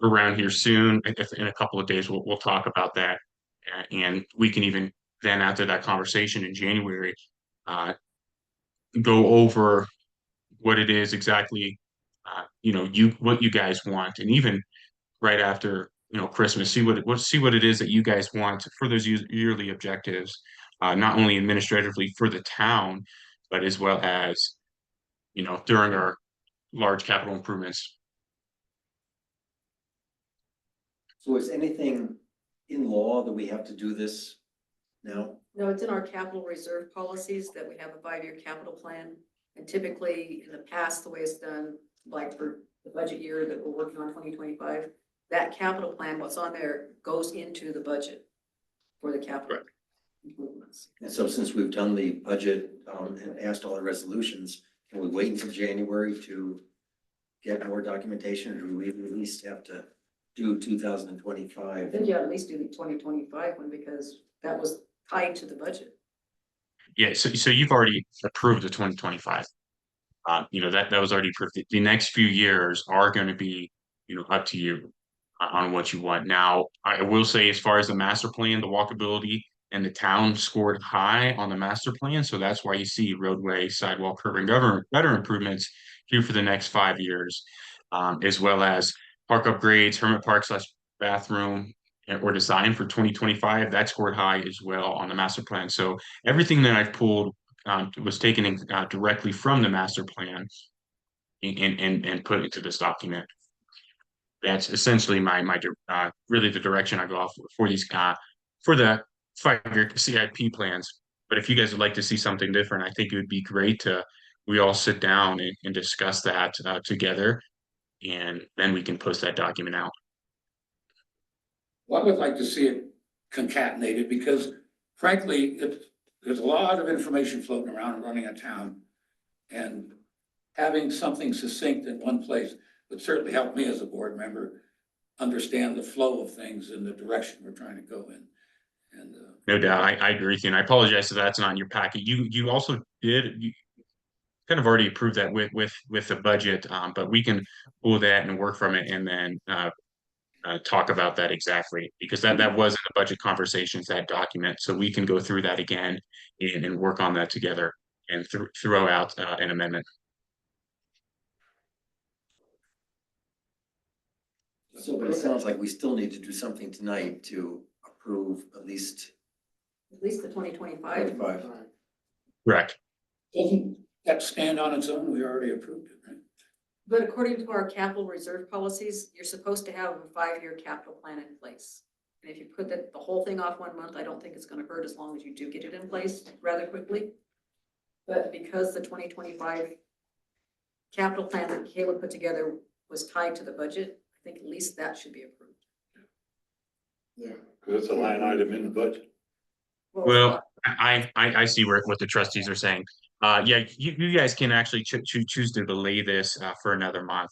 around here soon. In a couple of days, we'll talk about that, and we can even then after that conversation in January, go over what it is exactly, what you guys want, and even right after Christmas, see what it is that you guys want for those yearly objectives, not only administratively for the town, but as well as during our large capital improvements. So is anything in law that we have to do this now? No, it's in our capital reserve policies that we have a 5-year capital plan. And typically, in the past, the way it's done, like for the budget year that we're working on 2025, that capital plan, what's on there, goes into the budget for the capital improvements. And so since we've done the budget and passed all the resolutions, can we wait until January to get more documentation, or do we at least have to do I 2025? think you at least do the 2025 one because that was tied to the budget. Yeah, so you've already approved the 2025. That was already approved. The next few years are going to be up to you on what you want. Now, I will say, as far as the master plan, the walkability and the town scored high on the master plan, so that's why you see roadway, sidewalk, curb and gutter improvements here for the next 5 years. As well as park upgrades, Hermit Park / bathroom or design for 2025, that scored high as well on the master plan. So everything that I've pulled was taken directly from the master plan and put into this document. That's essentially really the direction I go off for these for the 5-year CIP plans. But if you guys would like to see something different, I think it would be great to we all sit down and discuss that together, and then we can post that document out. Well, I would like to see it concatenated because frankly, there's a lot of information floating around and running a town. And having something succinct in one place would certainly help me as a board member understand the flow of things and the direction we're trying to go in. And No doubt, I agree with you, and I apologize that that's not in your packet. You also you kind of already approved that with the budget, but we can pull that and work from it and then talk about that exactly, because that was in the budget conversations, that document. So we can go through that again and work on that together and throw out an amendment. So, but it sounds like we still need to do something tonight to approve at least the 2025. 25. Correct. doesn't that stand on its own? We already approved it, right? But according to our capital reserve policies, you're supposed to have a 5-year capital plan in place. And if you put the whole thing off 1 month, I don't think it's gonna hurt as long as you do get it in place rather quickly. But because the 2025 capital plan that Caleb put together was tied to the budget, I think at least that should be approved. Yeah, because it's a line item in the budget. Well, I see what the trustees are saying. Yeah, you guys can actually choose to delay this for another month.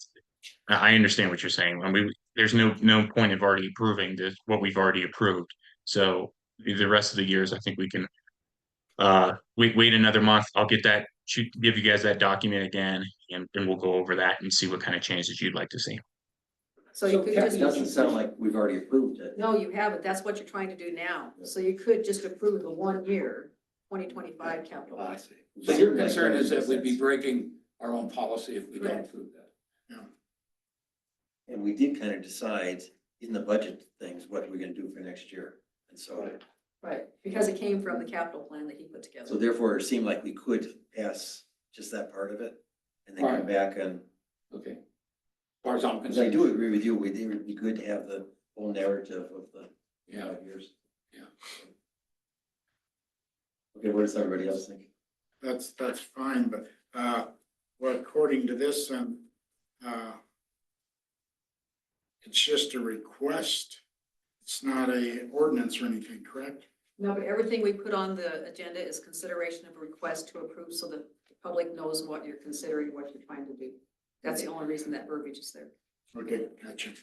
I understand what you're saying. I mean, there's no point of already approving this, what we've already approved. So the rest of the years, I think we can wait another month. I'll give you guys that document again, and we'll go over that and see what kind of changes you'd like to see. So you could It just. doesn't sound like we've already approved it. No, you haven't. That's what you're trying to do now. So you could just approve the 1 year, 2025 capital. I see. So your concern is that we'd be breaking our own policy if we don't Correct. approve that. And we did kind of decide in the budget things what we're gonna do for next year. And so, Right, because it came from the capital plan that he put together. so therefore it seemed like we could pass just that part of it and then come Right. back and, Okay. As far as I'm because I concerned. do agree with you, it would be good to have the whole narrative of the Yeah. 5 years. Yeah. Okay, what does everybody else think? That's fine, but, well, according to this, it's just a request. It's not a ordinance or anything, correct? No, but everything we put on the agenda is consideration of a request to approve so that the public knows what you're considering, what you're trying to do. That's the only reason that verbiage is there. Okay, gotcha.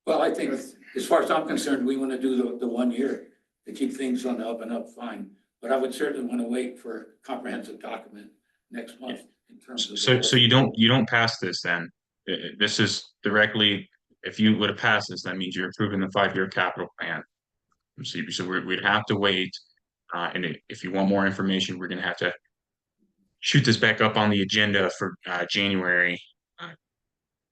Well, I think as far as I'm concerned, we want to do the 1 year to keep things on the up and up, fine. But I would certainly want to wait for a comprehensive document next month in terms of. So you don't pass this then. This is directly, if you would have passed this, that means you're approving the 5-year capital plan. So we'd have to wait. And if you want more information, we're gonna have to shoot this back up on the agenda for January.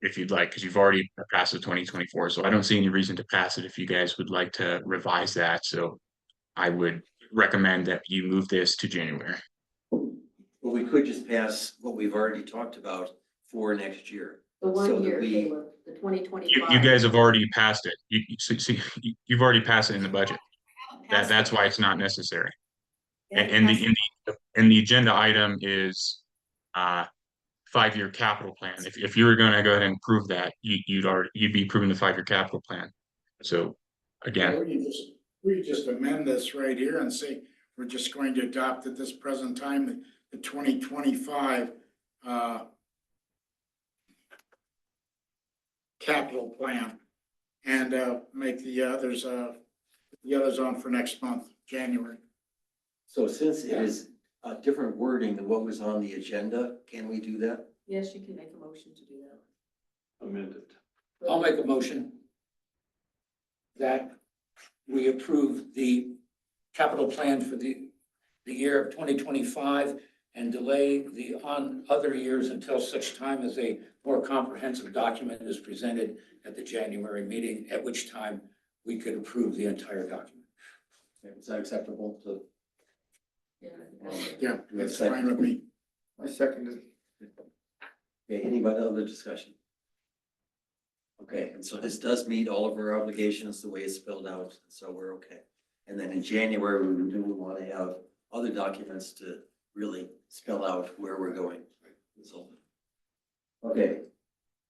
If you'd like, because you've already passed the 2024. So I don't see any reason to pass it if you guys would like to revise that. So I would recommend that you move this to January. Well, we could just pass what we've already talked about for next year. The So 1 that year, we- Caleb, the 2025. You guys have already passed it. You've already passed it in the budget. That's why it's not necessary. And the agenda item is 5-year capital plan. If you were gonna go ahead and approve that, you'd be approving the 5-year capital plan. So again, We could just amend this right here and say, we're just going to adopt at this present time, the 2025, capital plan and, make the others on for next month, January. So since it is a different wording than what was on the agenda, can we do that? Yes, you can make a motion to do that. Amended. I'll make a motion that we approve the capital plan for the year of 2025 and delay the on other years until such time as a more comprehensive document is presented at the January meeting, at which time we could approve the entire document. Is that acceptable to? Yeah, that's fine with me. I second it. Okay, anybody other discussion? Okay, and so this does meet all of our obligations the way it's spelled out, so we're okay. And then in January, we do want to have other documents to really spell out where we're going. So, okay,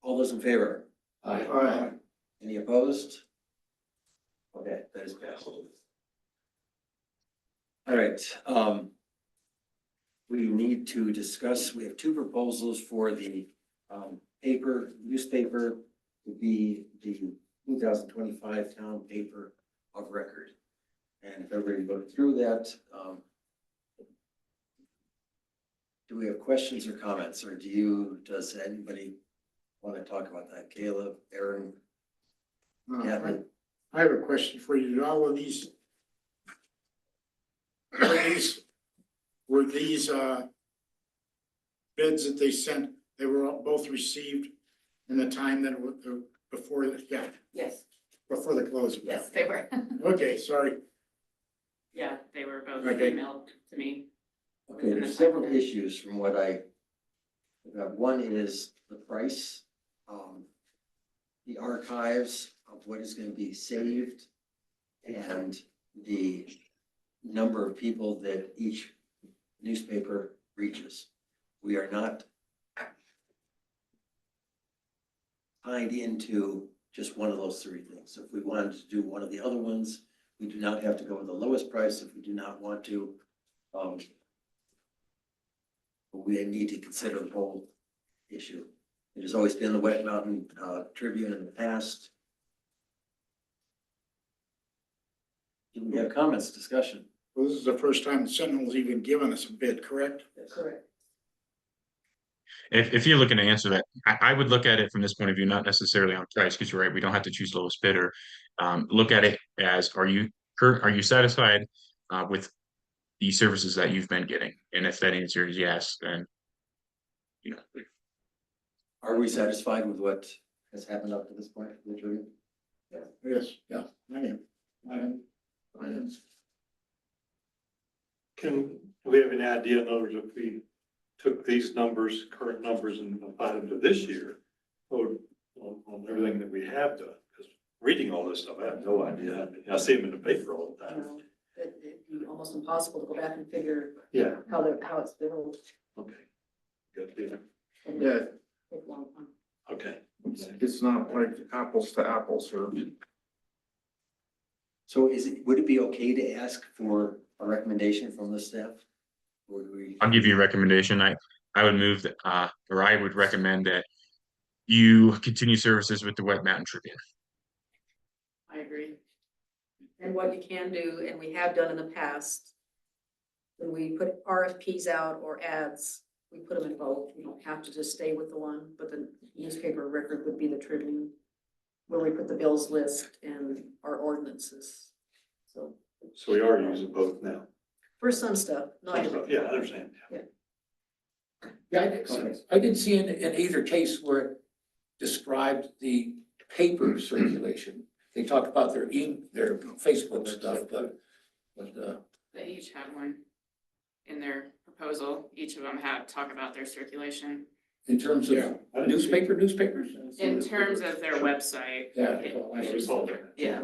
all those in favor? Aye. Any opposed? Okay, that is passed. All right, we need to discuss, we have two proposals for the newspaper to be the 2025 town paper of record. And if everybody looked through that, do we have questions or comments, or does anybody want to talk about that? Caleb, Aaron, Kevin? I have a question for you. All of these, were these bids that they sent, they were all both received in the time that before the, Yes, before the closing? yes, they were. Okay, sorry. Yeah, they were both Okay. emailed to me. Okay, there's several issues from what one is the price, the archives of what is going to be saved, and the number of people that each newspaper reaches. We are not tied into just one of those three things. If we wanted to do one of the other ones, we do not have to go with the lowest price if we do not want to. We need to consider the whole issue. It has always been the Wet Mountain Tribune in the past. Do we have comments, discussion? Well, this is the first time the Sentinel's even given us a bid, correct? Correct. If you're looking to answer that, I would look at it from this point of view, not necessarily on price, because you're right, we don't have to choose lowest bidder. Look at it as, are you satisfied with the services that you've been getting? And if that answer is yes, then you know. Are we satisfied with what has happened up to this point? Yes, yeah, I am. I am. Can we have an idea, in other words, if we took these numbers, current numbers, and applied them to this year, on everything that we have done? Because reading all this stuff, I have no idea. I see them in the paper all the time. It'd be almost impossible to go back and figure Yeah, how it's built. okay. Good deal. Yeah, Take a long time. Okay. it's not like apples to apples or. So would it be okay to ask for a recommendation from the staff? Or do we? I'll give you a recommendation. I would move that, or I would recommend that you continue services with the Wet Mountain Tribune. I agree. And what you can do, and we have done in the past, when we put RFPs out or ads, we put them in both. You don't have to just stay with the one, but the newspaper record would be the Tribune, where we put the bills list and our ordinances. So So we are using both now. for some stuff, not everything. Yeah, I understand. Yeah, I didn't see in either case where it described the paper circulation. They talked about their Facebook stuff, but They each had one in their proposal. Each of them had talk about their circulation. in terms of newspapers? In terms of their website, Yeah. I saw that. yeah.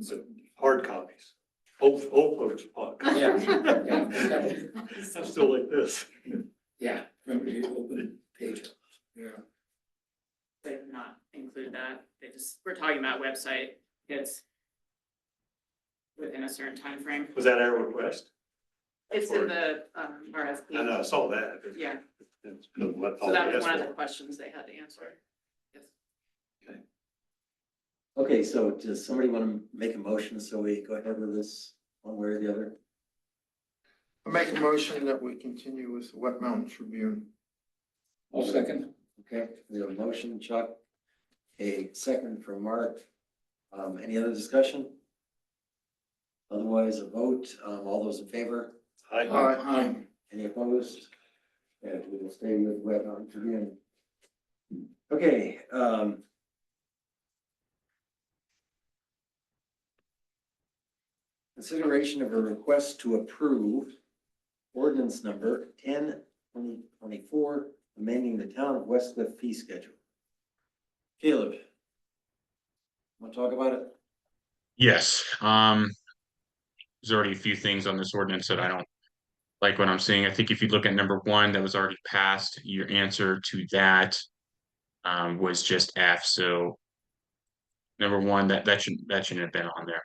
But hard copies. Old folks book. Yeah. I'm still like this. Yeah, remember you open page. Yeah. They did not include that. We're talking about website hits within a certain time frame. Was that our request? It's in the RFP. I know, I saw that. Yeah, It's what so that was all one of the the questions they had to answer. Yes. Okay, so does somebody want to make a motion so we go ahead with this one way or the other? I make a motion that we continue with the Wet Mountain Tribune. I'll second. Okay, we have a motion, Chuck, a second from Mark. Any other discussion? Otherwise, a vote, all those in favor? Aye. Any opposed? And we will stay with web on again. Okay, consideration of a request to approve ordinance number 10/2024, amending the town of Westcliff fee schedule. Caleb, want to talk about it? Yes, there's already a few things on this ordinance that I don't like what I'm seeing. I think if you look at number one, that was already passed, your answer to that was just F, so number one, that shouldn't have been on there.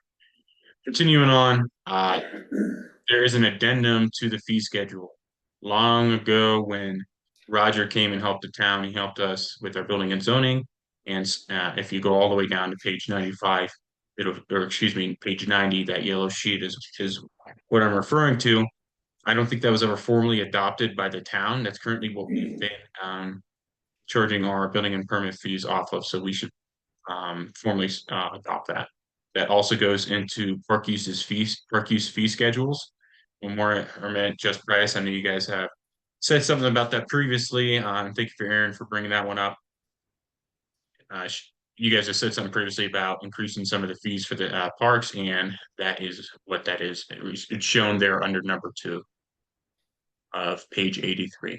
Continuing on, there is an addendum to the fee schedule. Long ago, when Roger came and helped the town, he helped us with our building and zoning. And if you go all the way down to page 95, or excuse me, page 90, that yellow sheet is what I'm referring to. I don't think that was ever formally adopted by the town. That's currently what we've been charging our building and permit fees off of. So we should formally adopt that. That also goes into park use fee schedules. One more or minute, just price. I know you guys have said something about that previously. Thank you for Aaron for bringing that one up. You guys have said something previously about increasing some of the fees for the parks, and that is what that is. It's shown there under number 2 of page 83.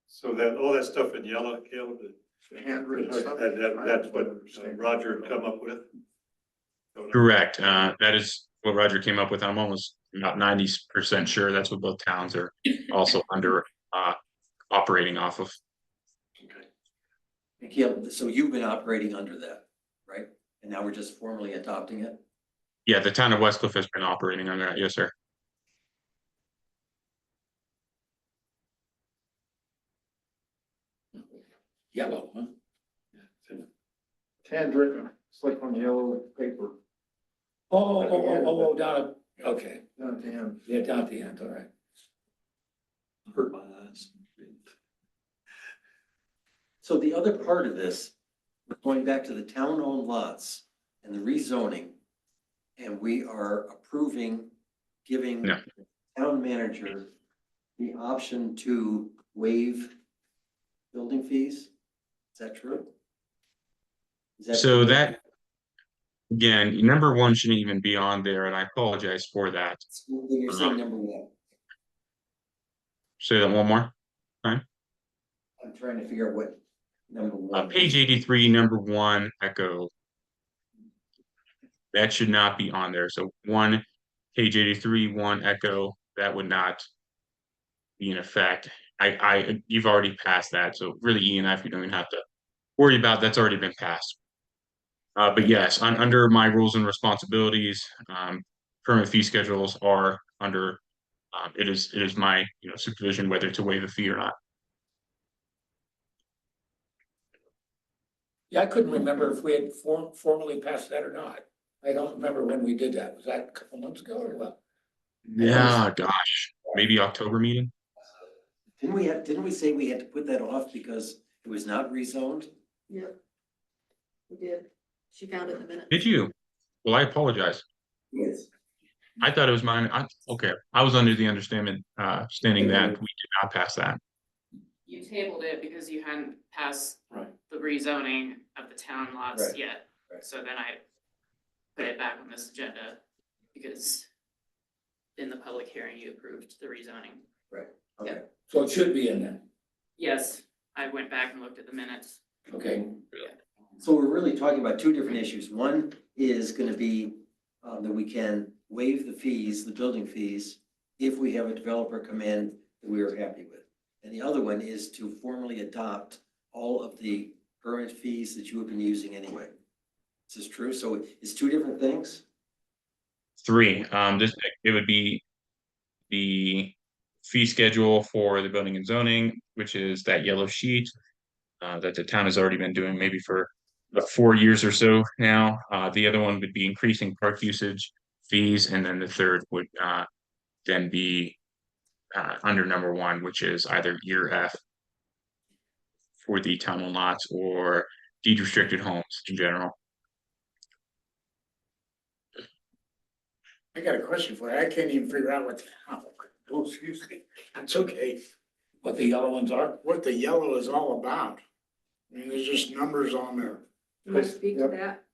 So that, all that stuff in yellow, Caleb, Handwritten stuff. that's what Roger had come up with? Correct. That is what Roger came up with. I'm almost about 90% sure that's what both towns are also under operating off of. Okay. And Caleb, so you've been operating under that, right? And now we're just formally adopting it? Yeah, the town of Westcliff has been operating under that. Yes, sir. Yellow, huh? Handwritten, it's like on yellow paper, Down, okay, down at the end. yeah, down at the end, all right. Hurt my eyes. So the other part of this, going back to the town-owned lots and the rezoning, and we are approving, giving No. the town manager the option to waive building fees? Is that true? So that, again, number 1 shouldn't even be on there, and I apologize for that. You're saying number one. Say that one more. I'm trying to figure out what number one. Page 83, number 1, echo. That should not be on there. So page 83, 1 echo, that would not be in effect. You've already passed that. So really, E and F, you don't even have to worry about. That's already been passed. But yes, under my rules and responsibilities, permit fee schedules are under, it is my, supervision whether to waive a fee or not. Yeah, I couldn't remember if we had formally passed that or not. I don't remember when we did that. Was that a couple months ago or what? Yeah, gosh, maybe October meeting. Didn't we say we had to put that off because it was not rezoned? Yep. We did. She found it in a minute. Did you? Well, I apologize. Yes. I thought it was mine. Okay, I was under the understanding, standing that we did not pass that. You tabled it because you hadn't passed Right. the rezoning of the town lots Right. yet. Right. So then I put it back on this agenda because in the public hearing, you approved the rezoning. Okay. So it should be in there. Yes, I went back and looked at the minutes. Okay, So we're really talking about two different issues. One is gonna be, that we can waive the fees, the building fees, if we have a developer come in that we are happy with. And the other one is to formally adopt all of the current fees that you have been using anyway. Is this true? So it's two different things? 3, it would be the fee schedule for the building and zoning, which is that yellow sheet that the town has already been doing maybe for about 4 years or so now. The other one would be increasing park usage fees, and then the third would then be under number 1, which is either year F for the town owned lots or deed restricted homes in general. I got a question for you. I can't even figure out oh, excuse me, that's okay, What the yellow ones are? what the yellow is all about. I mean, there's just numbers on there. Can I speak to that?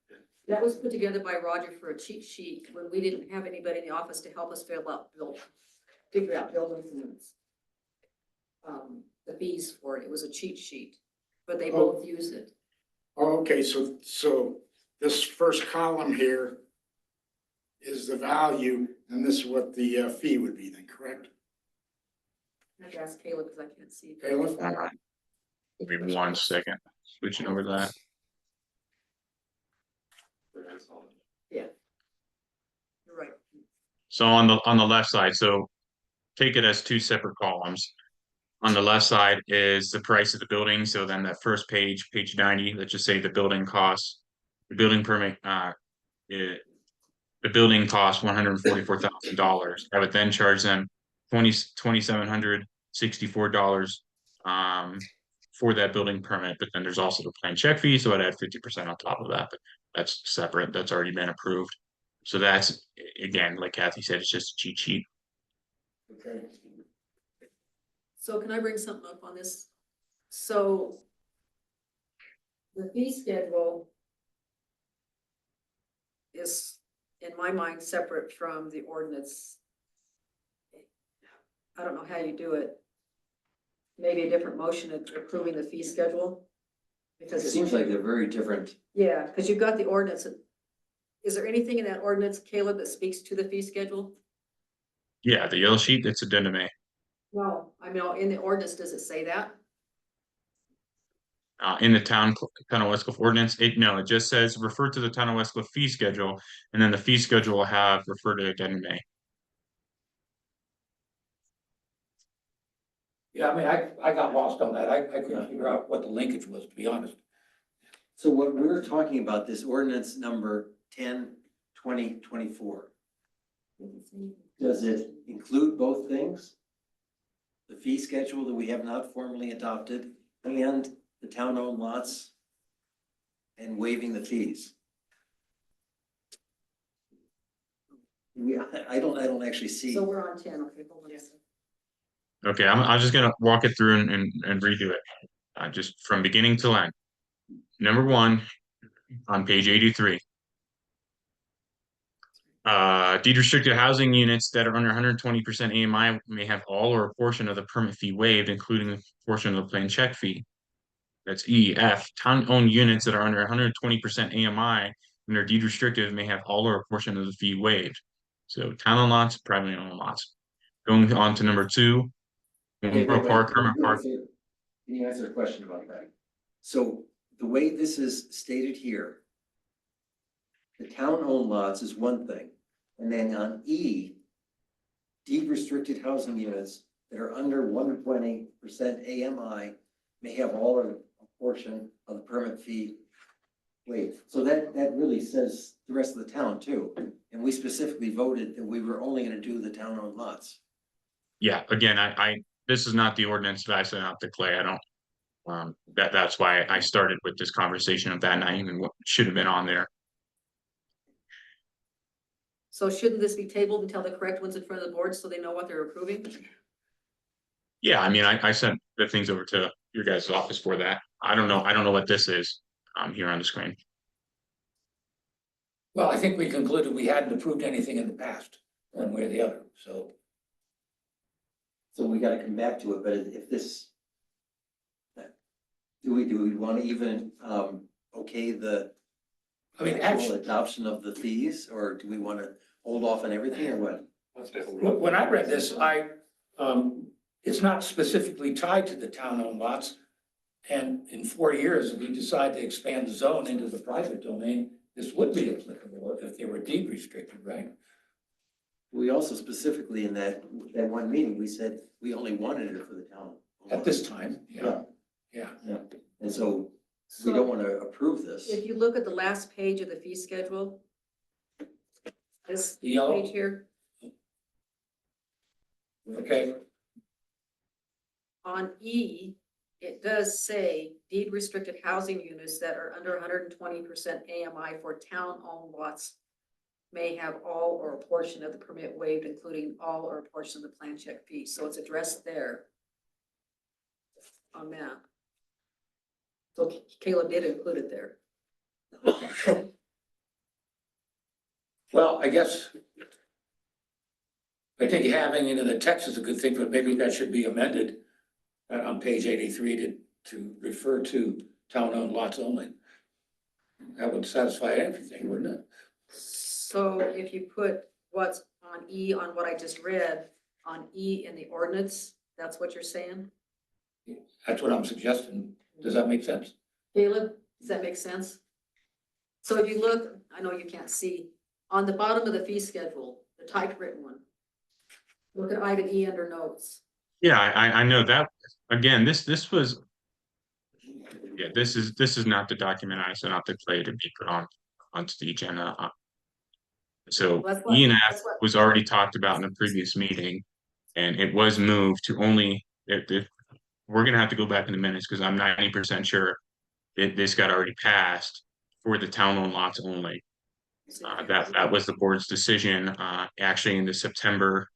That was put together by Roger for a cheat sheet when we didn't have anybody in the office to help us figure out building permits. The fees for it, it was a cheat sheet, but they both use it. Oh, okay, so this first column here is the value, and this is what the fee would be then, correct? I have to ask Kayla because I can't see. Caleb? All right. Give me 1 second, switching over to that. You're right. So on the left side, so take it as 2 separate columns. On the left side is the price of the building, so then that first page, page 90, let's just say the building costs, the building permit, the building costs $144,000. I would then charge them $2,764 for that building permit, but then there's also the plan check fee, so I'd add 50% on top of that, but that's separate, that's already been approved. So that's, again, like Kathy said, it's just a cheat sheet. Okay. So can I bring something up on this? So the fee schedule is, in my mind, separate from the ordinance. I don't know how you do it. Maybe a different motion of approving the fee schedule? It Because seems like they're very different. yeah, because you've got the ordinance. Is there anything in that ordinance, Caleb, that speaks to the fee schedule? Yeah, the yellow sheet, it's addendum A. No. I mean, in the ordinance, does it say that? In the town of Westcliff ordinance, it just says refer to the town of Westcliff fee schedule, and then the fee schedule will have refer to addendum A. Yeah, I mean, I got lost on that. I couldn't figure out what the linkage was, to be honest. So what we're talking about, this ordinance number 10/2024, does it include both things? The fee schedule that we have not formally adopted and the town-owned lots and waiving the fees? I don't actually see. So we're on 10, okay, hold on a second. Okay, I'm just gonna walk it through and redo it, just from beginning to end. Number 1, on page 83. Deed restricted housing units that are under 120% AMI may have all or a portion of the permit fee waived, including a portion of the plan check fee. That's E. F. Town-owned units that are under 120% AMI and are deed restricted may have all or a portion of the fee waived. So town-owned lots, privately owned lots. Going on to number 2. Okay, wait, Park, can Hermit Park. you answer a question about that? So the way this is stated here, the town-owned lots is one thing, and then on E, deed restricted housing units that are under 120% AMI may have all or a portion of the permit fee waived. So that really says the rest of the town too. And we specifically voted that we were only gonna do the town-owned lots. Yeah, again, this is not the ordinance that I sent out to Clay. I don't, that's why I started with this conversation of that night and what should have been on there. So shouldn't this be tabled until the correct one's in front of the board so they know what they're approving? Yeah, I mean, I sent the things over to your guys' office for that. I don't know what this is, here on the screen. Well, I think we concluded we hadn't approved anything in the past, one way or the other, so. So we gotta come back to it, but if this, do we want to even, okay the I mean, actual actually, adoption of the fees, or do we want to hold off on everything, or what? when I read this, it's not specifically tied to the town-owned lots. And in 4 years, if we decide to expand the zone into the private domain, this would be applicable if they were deed restricted, right? We also specifically in that one meeting, we said we only wanted it for the town. At this time, yeah. And so we don't want to approve this. If you look at the last page of the fee schedule, this The yellow? page here, Okay, on E, it does say deed restricted housing units that are under 120% AMI for town-owned lots may have all or a portion of the permit waived, including all or a portion of the plan check fee. So it's addressed there on that. So Caleb did include it there. Well, I guess I think having it in the text is a good thing, but maybe that should be amended on page 83 to refer to town-owned lots only. That would satisfy everything, wouldn't it? So if you put what's on E on what I just read, on E in the ordinance, that's what you're saying? That's what I'm suggesting. Does that make sense? Caleb, does that make sense? So if you look, I know you can't see, on the bottom of the fee schedule, the typewritten one. Look at item E under notes. Yeah, I know that, again, this was. Yeah, this is not the document I sent out to Clay to be put onto the agenda. So That's what- E and F that's what- was already talked about in the previous meeting. And it was moved to only, we're gonna have to go back in the minutes, because I'm 90% sure this got already passed for the town-owned lots only. That was the board's decision, actually in the September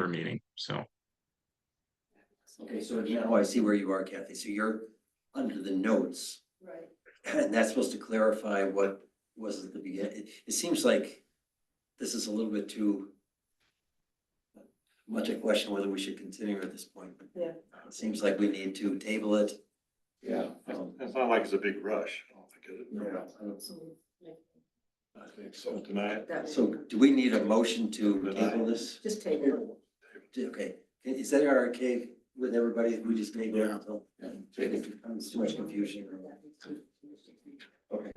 meeting, so. Okay, so now I see where you are, Kathy. So you're under the notes, Right. and that's supposed to clarify what was at the beginning. It seems like this is a little bit too much a question whether we should continue at this point. Yeah. It seems like we need to table it. Yeah. It's not like it's a big rush. I don't think it is. So, I think so tonight. that would- So do we need a motion to table this? Just table it. Okay, is that okay with everybody? We just table it until there's too much confusion. Okay.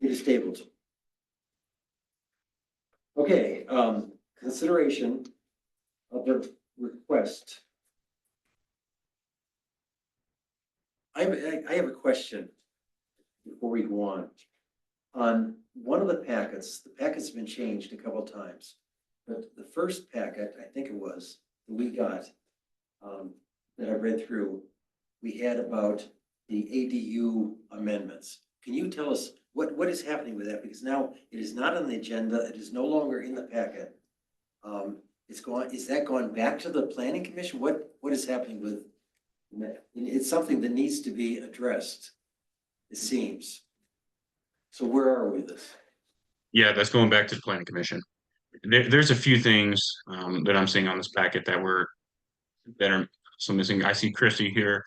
It is tabled. Okay, consideration of the request. I have a question before we go on. On one of the packets have been changed a couple of times. But the first packet, I think it was, that we got, that I read through, we had about the ADU amendments. Can you tell us what is happening with that? Because now it is not on the agenda, it is no longer in the packet. It's gone, is that gone back to the planning commission? What is happening with that? It's something that needs to be addressed, it seems. So where are we with this? Yeah, that's going back to the planning commission. There's a few things that I'm seeing on this packet that are so missing. I see Christy here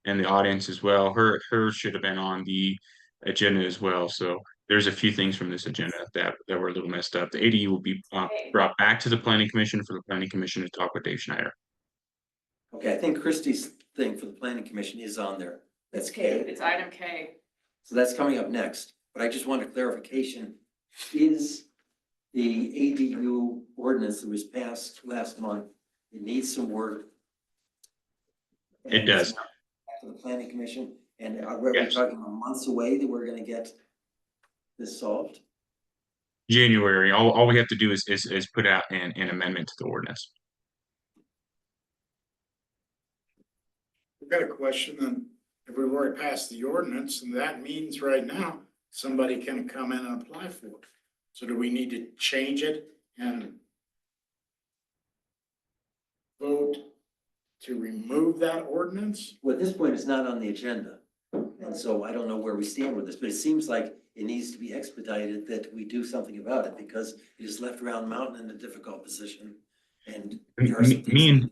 in the audience as well. Her should have been on the agenda as well. So there's a few things from this agenda that were a little messed up. The ADU will be brought back to the planning commission for the planning commission to talk with Dave Schneider. Okay, I think Christie's thing for the planning commission is on there. That's K. It's item K. So that's coming up next, but I just wanted clarification. Is the ADU ordinance that was passed last month, it needs some work? It does. Back to the planning commission, and are we Yes. talking months away that we're gonna get this solved? January, all we have to do is put out an amendment to the ordinance. I've got a question, then, if we've already passed the ordinance, and that means right now, somebody can come in and apply for it. So do we need to change it and vote to remove that ordinance? Well, at this point, it's not on the agenda, and so I don't know where we stand with this, but it seems like it needs to be expedited that we do something about it, because it is left Round Mountain in a difficult position, and there are some things.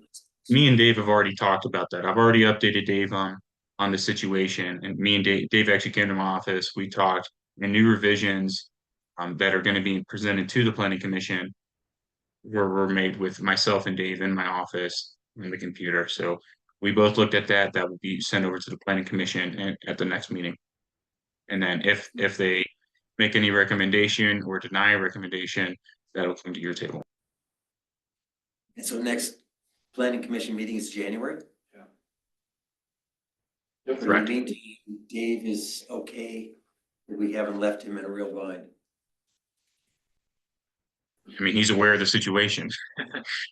Me and Dave have already talked about that. I've already updated Dave on the situation, and me and Dave actually came to my office. We talked, and new revisions that are going to be presented to the planning commission were made with myself and Dave in my office on the computer. So we both looked at that. That will be sent over to the planning commission at the next meeting. And then if they make any recommendation or deny a recommendation, that'll come to your table. And so next planning commission meeting is January? Yeah. Correct. Dave is okay, that we haven't left him in a real bind. I mean, he's aware of the situation.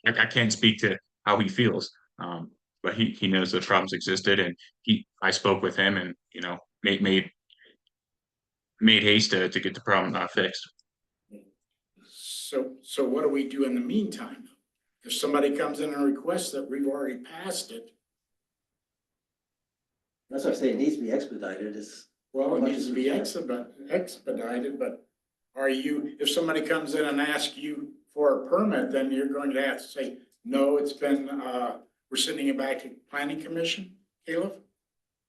I can't speak to how he feels, but he knows the problems existed, and I spoke with him, and made made haste to get the problem fixed. So what do we do in the meantime? If somebody comes in and requests that we've already passed it, That's what I say, it needs to be expedited, is. well, it needs to be expedited, but are you, if somebody comes in and asks you for a permit, then you're going to have to say, no, it's been, we're sending it back to planning commission, Caleb?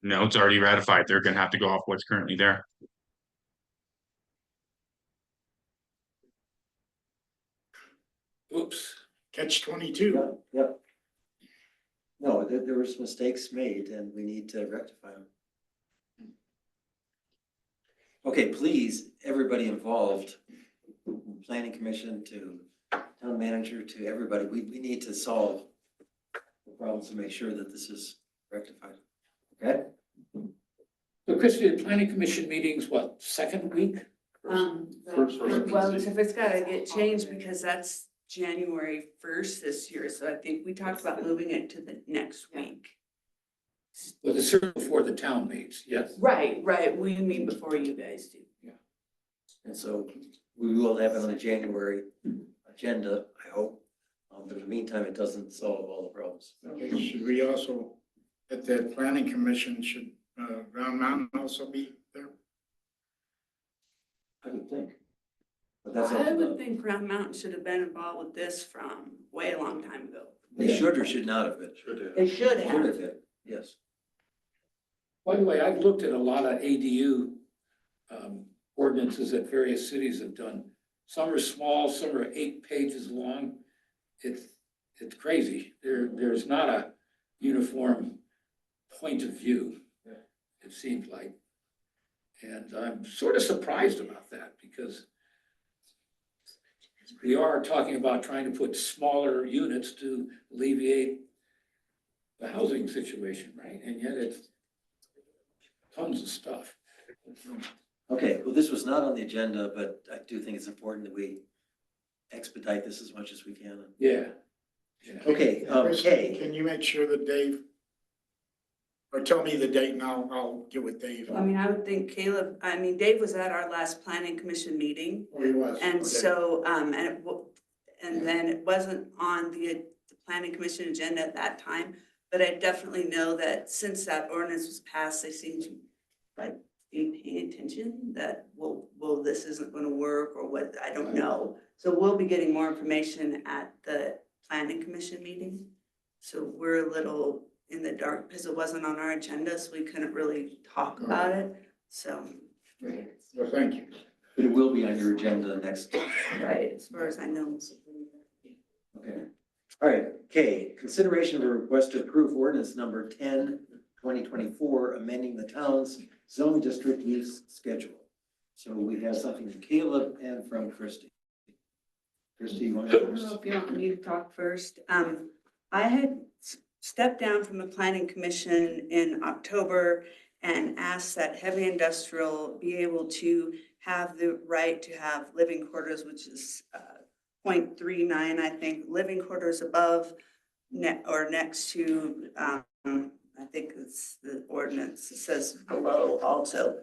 No, it's already ratified. They're gonna have to go off what's currently there. Oops. Catch 22. Yep, yep. No, there was mistakes made and we need to rectify them. Okay, please, everybody involved, from planning commission to town manager to everybody, we need to solve the problems and make sure that this is rectified. Okay? So Christie, the planning commission meetings, what, second week? Well, if it's gotta get changed because that's January 1st this year, so I think we talked about moving it to the next week. Well, it's certainly before the town meets, yes. Right, we meet before you guys do. And so we will have it on the January agenda, I hope. But in the meantime, it doesn't solve all the problems. Okay, should we also, at the planning commission, should Round Mountain also be there? I would think. But that's up I to would them. think Round Mountain should have been involved with this from way a long time ago. They should or should not have been. They should Should have. have been, yes. By the way, I've looked at a lot of ADU ordinances that various cities have done. Some are small, some are 8 pages long. It's crazy. There's not a uniform point of view, it seems like. And I'm sort of surprised about that because we are talking about trying to put smaller units to alleviate the housing situation, right? And yet it's tons of stuff. Okay, well, this was not on the agenda, but I do think it's important that we expedite this as much as we can. Yeah. Okay, Chris, Kay. can you make sure that Dave, or tell me the date and I'll get with Dave. I mean, I would think Caleb, Dave was at our last planning commission meeting. Oh, he was. And Okay. so, and then it wasn't on the planning commission agenda at that time, but I definitely know that since that ordinance was passed, they seem to like be paying attention that, well, this isn't gonna work or what, I don't know. So we'll be getting more information at the planning commission meeting. So we're a little in the dark because it wasn't on our agenda, so we couldn't really talk about it, so. Well, thank you. But it will be on your agenda next. Right, as far as I know. Okay. All right, K, consideration of a request to approve ordinance number 10/2024, amending the town's zone district use schedule. So we have something from Caleb and from Christie. Christie, you want to I go don't know first? if you want me to talk first. I had stepped down from the planning commission in October and asked that heavy industrial be able to have the right to have living quarters, which is 0.39, I think, living quarters above or next to, I think it's the ordinance, it says below also.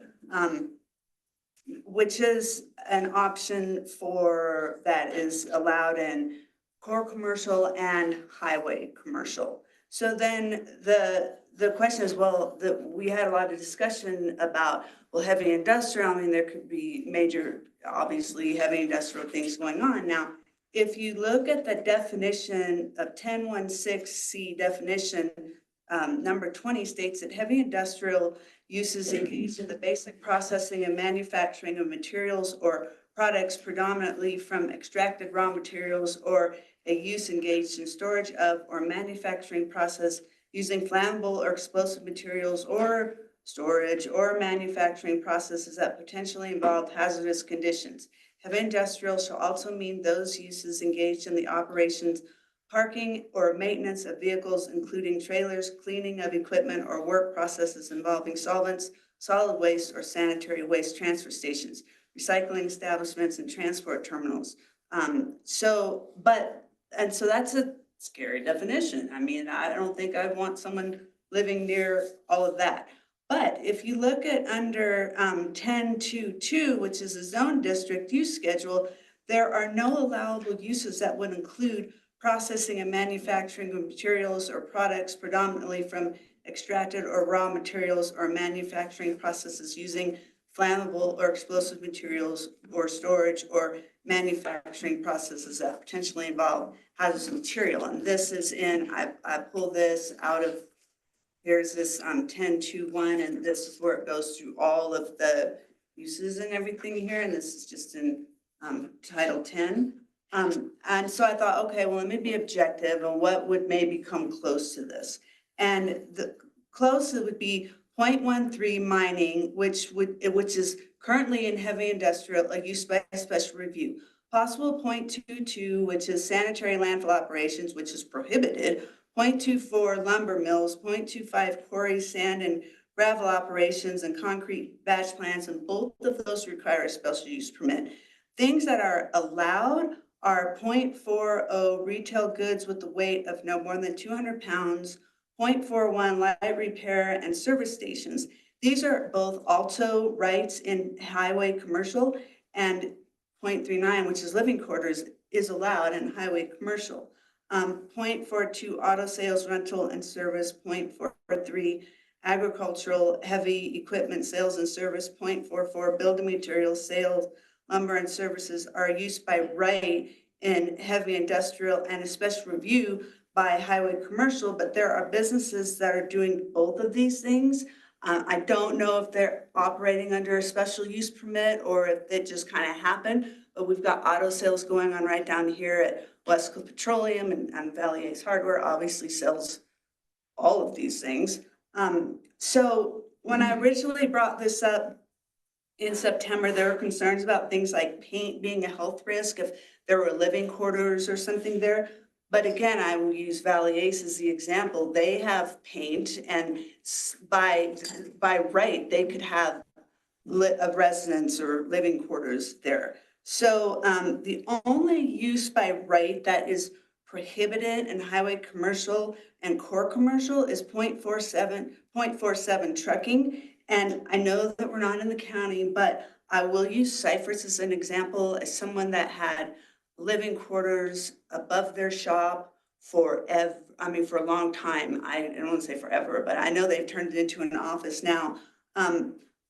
Which is an option for, that is allowed in core commercial and highway commercial. So then the question is, well, we had a lot of discussion about, well, heavy industrial, there could be major, obviously, heavy industrial things going on. Now, if you look at the definition of 10.16C definition, number 20 states that heavy industrial uses engaged in the basic processing and manufacturing of materials or products predominantly from extracted raw materials, or a use engaged in storage of or manufacturing process using flammable or explosive materials, or storage or manufacturing processes that potentially involve hazardous conditions. Heavy industrial shall also mean those uses engaged in the operations, parking, or maintenance of vehicles, including trailers, cleaning of equipment, or work processes involving solvents, solid waste, or sanitary waste transfer stations, recycling establishments, and transport terminals. So that's a scary definition. I don't think I'd want someone living near all of that. But if you look at under 10.2.2, which is a zone district use schedule, there are no allowable uses that would include processing and manufacturing of materials or products predominantly from extracted or raw materials or manufacturing processes using flammable or explosive materials or storage or manufacturing processes that potentially involve hazardous material. And this is I pulled this out of, here's this 10.2.1, and this is where it goes through all of the uses and everything here, and this is just in Title 10. And so I thought, okay, well, let me be objective and what would maybe come close to this. And the closest would be 0.13 mining, which is currently in heavy industrial, like use by special review. Possible 0.22, which is sanitary landfill operations, which is prohibited. 0.24 lumber mills, 0.25 quarry, sand and gravel operations and concrete batch plants, and both of those require a special use permit. Things that are allowed are 0.40 retail goods with the weight of no more than 200 pounds, 0.41 light repair and service stations. These are both also rights in highway commercial, and 0.39, which is living quarters, is allowed in highway commercial. 0.42 auto sales, rental and service, 0.43 agricultural heavy equipment sales and service, 0.44 building materials sales, lumber and services are used by right in heavy industrial and a special review by highway commercial, but there are businesses that are doing both of these things. I don't know if they're operating under a special use permit or if it just kind of happened, but we've got auto sales going on right down here at West Coast Petroleum, and Valley Ace Hardware obviously sells all of these things. So when I originally brought this up in September, there were concerns about things like paint being a health risk if there were living quarters or something there. But again, I will use Valley Ace as the example. They have paint, and by right, they could have a residence or living quarters there. So the only use by right that is prohibited in highway commercial and core commercial is 0.47 trucking. And I know that we're not in the county, but I will use Cypress as an example, as someone that had living quarters above their shop for a long time. I don't want to say forever, but I know they've turned it into an office now.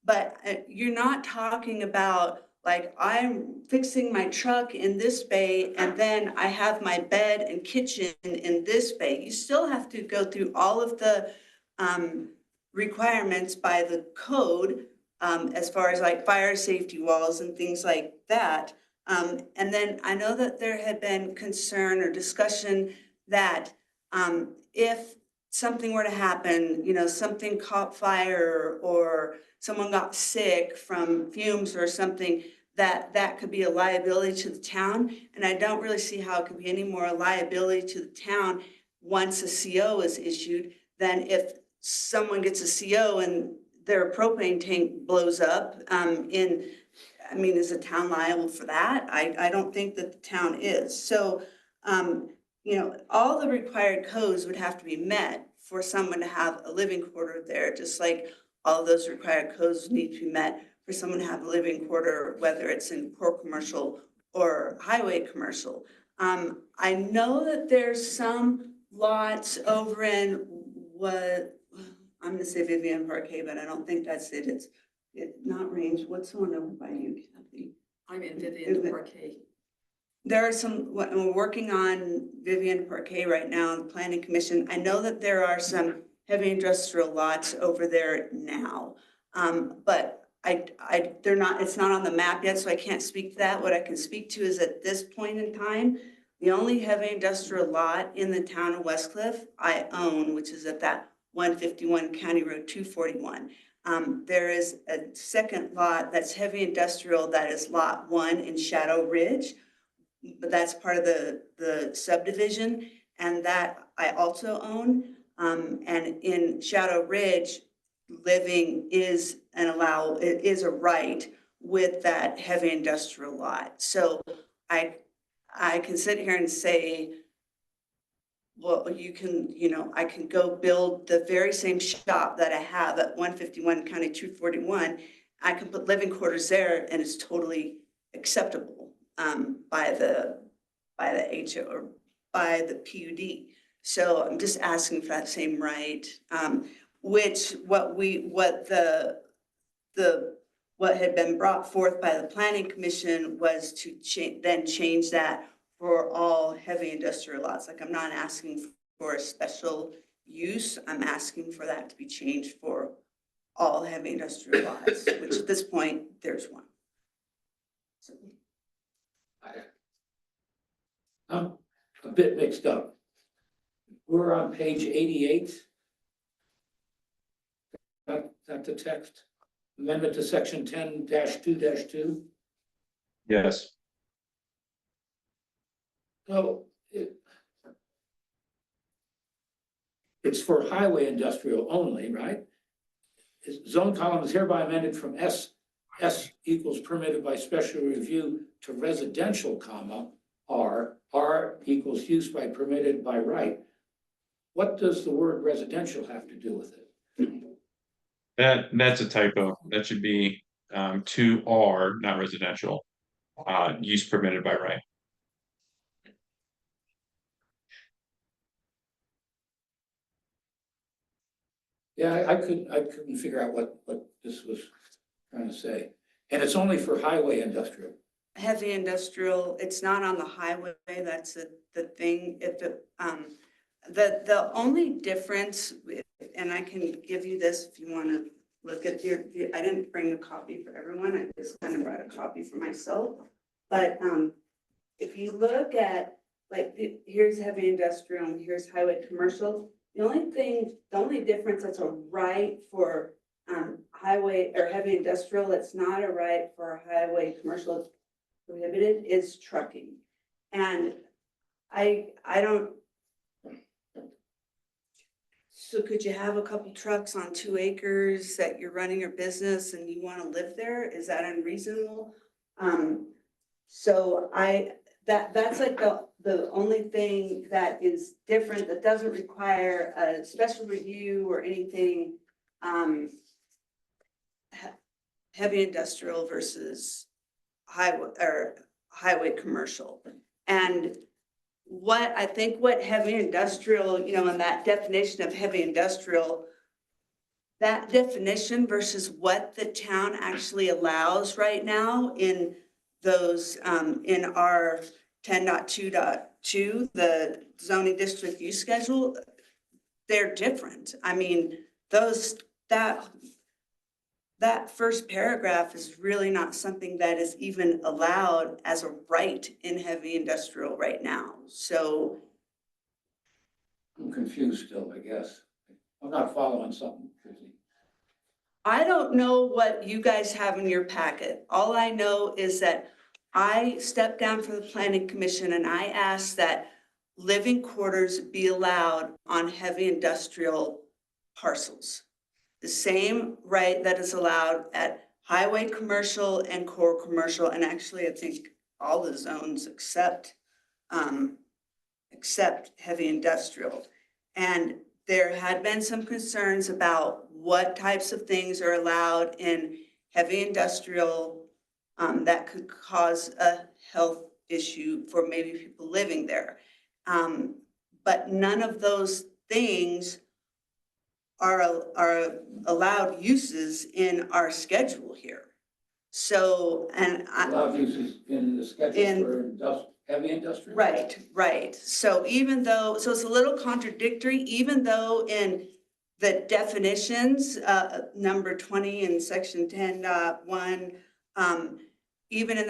But you're not talking about like, I'm fixing my truck in this bay and then I have my bed and kitchen in this bay. You still have to go through all of the requirements by the code as far as like fire safety walls and things like that. And then I know that there had been concern or discussion that if something were to happen, something caught fire or someone got sick from fumes or something, that could be a liability to the town. And I don't really see how it could be any more a liability to the town once a CO is issued than if someone gets a CO and their propane tank blows up is the town liable for that? I don't think that the town is. So, all the required codes would have to be met for someone to have a living quarter there, just like all of those required codes need to be met for someone to have a living quarter, whether it's in core commercial or highway commercial. I know that there's some lots over in what, I'm gonna say Vivian Parquet, but I don't think that's it. It's not Range. What's the one over by you, Kathy? I'm in Vivian Parquet. There are some, we're working on Vivian Parquet right now, the Planning Commission. I know that there are some heavy industrial lots over there now. But they're not, it's not on the map yet, so I can't speak to that. What I can speak to is at this point in time, the only heavy industrial lot in the town of Westcliff I own, which is at that 151 County Road 241. There is a second lot that's heavy industrial, that is lot 1 in Shadow Ridge, but that's part of the subdivision, and that I also own. And in Shadow Ridge, living is it is a right with that heavy industrial lot. So I can sit here and say well, you can, I can go build the very same shop that I have at 151 County 241. I can put living quarters there and it's totally acceptable by the HO or by the PUD. So I'm just asking for that same right, which what had been brought forth by the planning commission was to then change that for all heavy industrial lots. Like, I'm not asking for a special use, I'm asking for that to be changed for all heavy industrial lots, which at this point, there's one. So, I'm a bit mixed up. We're on page 88. That the text, amendment to section 10-2-2. Yes. So it's for highway industrial only, right? Zone column is hereby amended from S equals permitted by special review to residential, comma, R equals use by permitted by right. What does the word residential have to do with it? That's a typo. That should be to R, not residential. Use permitted by right. Yeah, I couldn't figure out what this was trying to say. And it's only for highway industrial. heavy industrial, it's not on the highway, that's the thing, if it, the only difference, and I can give you this if you wanna look at I didn't bring a copy for everyone, I just kind of brought a copy for myself. But, if you look at, like, here's heavy industrial and here's highway commercial, the only difference that's a right for, highway or heavy industrial, it's not a right for highway commercial, it's prohibited, is trucking. And I don't. So could you have a couple trucks on 2 acres that you're running your business and you want to live there? Is that unreasonable? So that's like the only thing that is different, that doesn't require a special review or anything. Heavy industrial versus highway commercial. And what heavy industrial, in that definition of heavy industrial, that definition versus what the town actually allows right now in those, in our 10.2.2, the zoning district use schedule, they're different. I mean, that first paragraph is really not something that is even allowed as a right in heavy industrial right now. So I'm confused still, I guess. I'm not following something, Chrissy. I don't know what you guys have in your packet. All I know is that I stepped down from the planning commission and I asked that living quarters be allowed on heavy industrial parcels. The same right that is allowed at highway commercial and core commercial, and actually I think all the zones except heavy industrial. And there had been some concerns about what types of things are allowed in heavy industrial that could cause a health issue for maybe people living there. But none of those things are allowed uses in our schedule here. So, and Allowed uses in the schedule for heavy industrial? Right. So it's a little contradictory, even though in the definitions, number 20 in section 10.1, even in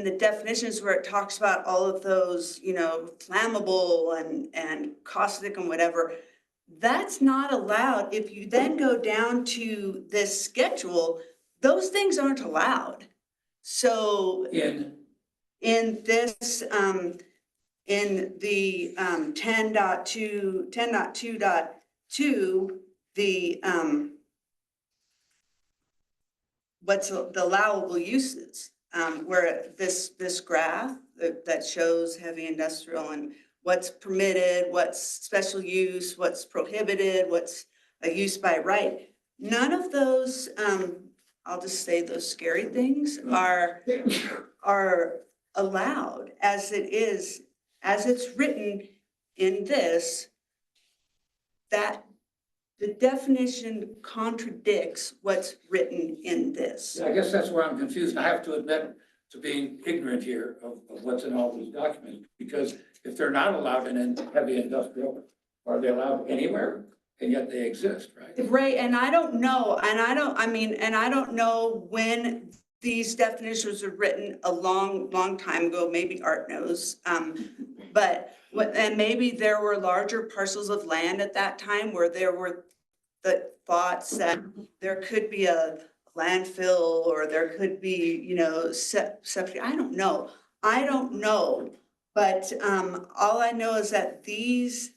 the definitions where it talks about all of those, flammable and caustic and whatever, that's not allowed. If you then go down to this schedule, those things aren't allowed. So in this, in the 10.2.2, the what's the allowable uses? where this graph that shows heavy industrial and what's permitted, what's special use, what's prohibited, what's a use by right. None of those, I'll just say those scary things are allowed as it is, as it's written in this, that the definition contradicts what's written in this. I guess that's where I'm confused. I have to admit to being ignorant here of what's in all these documents, because if they're not allowed in heavy industrial, are they allowed anywhere? And yet they exist, right? Right, and I don't know, and I don't know when these definitions were written a long time ago, maybe Art knows. And maybe there were larger parcels of land at that time where there were the thoughts that there could be a landfill or there could be, septic, I don't know. But all I know is that these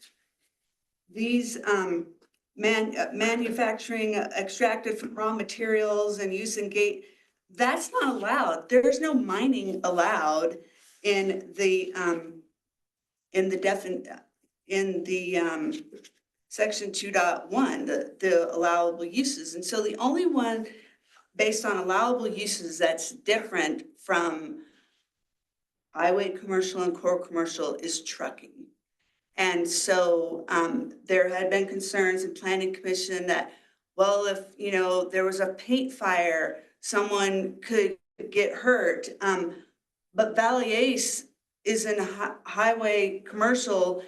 manufacturing extracted from raw materials and use in gate, that's not allowed. There's no mining allowed in the section 2.1, the allowable uses. And so the only one based on allowable uses that's different from highway commercial and core commercial is trucking. And so there had been concerns in planning commission that, well, if, there was a paint fire, someone could get hurt. But Valley Ace is in highway commercial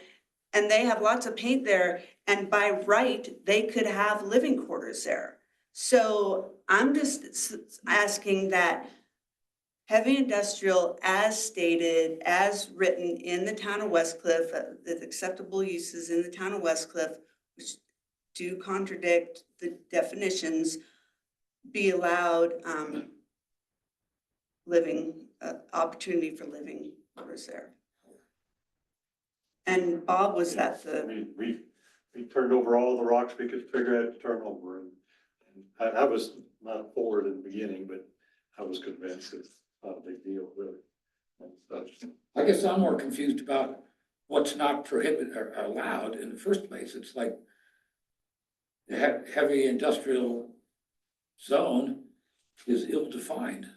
and they have lots of paint there. And by right, they could have living quarters there. So I'm just asking that heavy industrial, as stated, as written in the town of West Cliff, the acceptable uses in the town of West Cliff, which do contradict the definitions, be allowed opportunity for living quarters there. And Bob was at I the, mean, we turned over all the rocks we could figure out to turn over, and I was not for it in the beginning, but I was convinced it's not a big deal, really. And such. I guess I'm more confused about what's not prohibited or allowed in the first place. It's like the heavy industrial zone is ill-defined.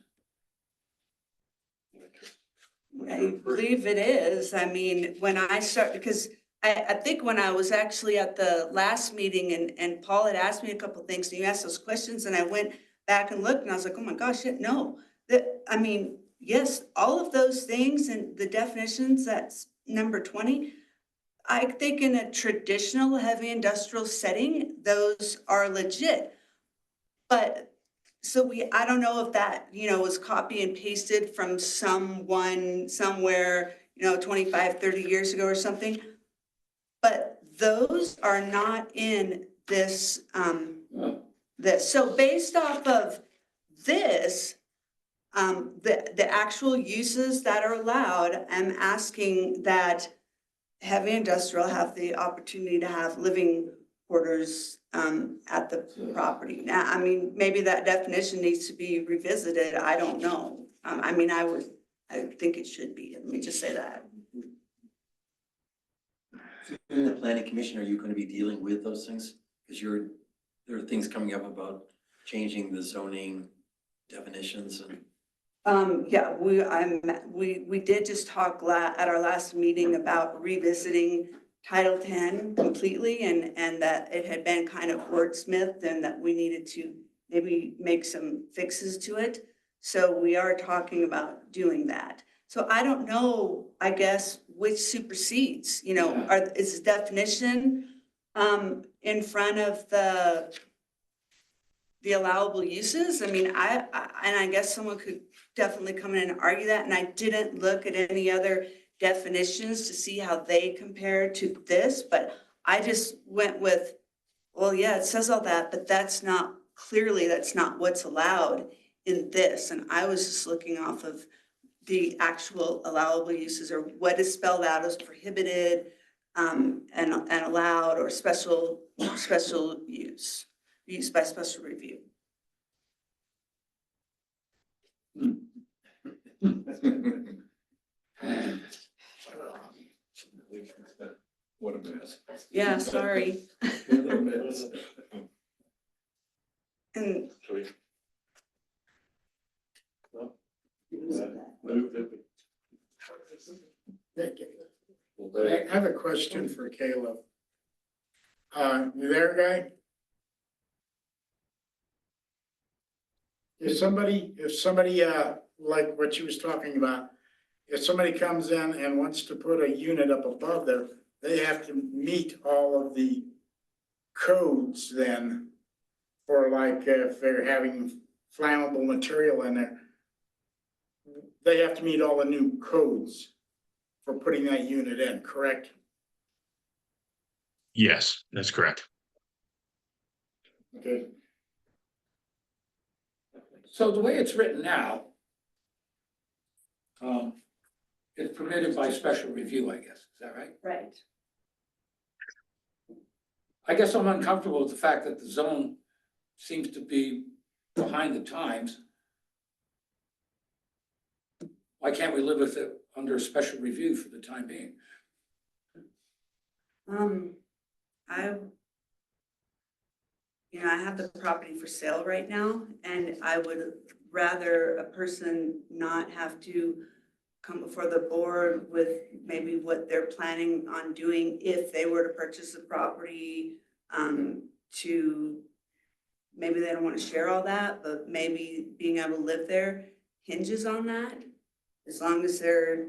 I believe it is. I mean, when I start, because I think when I was actually at the last meeting and Paul had asked me a couple of things and you asked those questions and I went back and looked and I was like, oh my gosh, no. Yes, all of those things and the definitions, that's number 20. I think in a traditional heavy industrial setting, those are legit. But so I don't know if that, was copy and pasted from someone somewhere, 25, 30 years ago or something. But those are not in this, So based off of this, the actual uses that are allowed, I'm asking that heavy industrial have the opportunity to have living quarters at the property. Now, maybe that definition needs to be revisited. I don't know. I think it should be. Let me just say that. In the planning commission, are you going to be dealing with those things? Because there are things coming up about changing the zoning definitions and. Yeah, we did just talk at our last meeting about revisiting Title 10 completely and that it had been kind of wordsmithed and that we needed to maybe make some fixes to it. So we are talking about doing that. So I don't know, I guess, which supersedes, is the definition in front of the allowable uses? I guess someone could definitely come in and argue that. And I didn't look at any other definitions to see how they compare to this, but I just went with, well, yeah, it says all that, but that's not what's allowed in this. And I was just looking off of the actual allowable uses or what is spelled out as prohibited and allowed or special use by special review. What a mess. Yeah, sorry. And I have a question for Caleb. You there, guy? If somebody, like what you was talking about, if somebody comes in and wants to put a unit up above there, they have to meet all of the codes then for like if they're having flammable material in there. They have to meet all the new codes for putting that unit in, correct? Yes, that's correct. Okay. So the way it's written now, it's permitted by special review, I guess, is that right? Right. I guess I'm uncomfortable with the fact that the zone seems to be behind the times. Why can't we live with it under a special review for the time being? I have the property for sale right now, and I would rather a person not have to come before the board with maybe what they're planning on doing if they were to purchase the property, to, maybe they don't want to share all that, but maybe being able to live there hinges on that. As long as they're,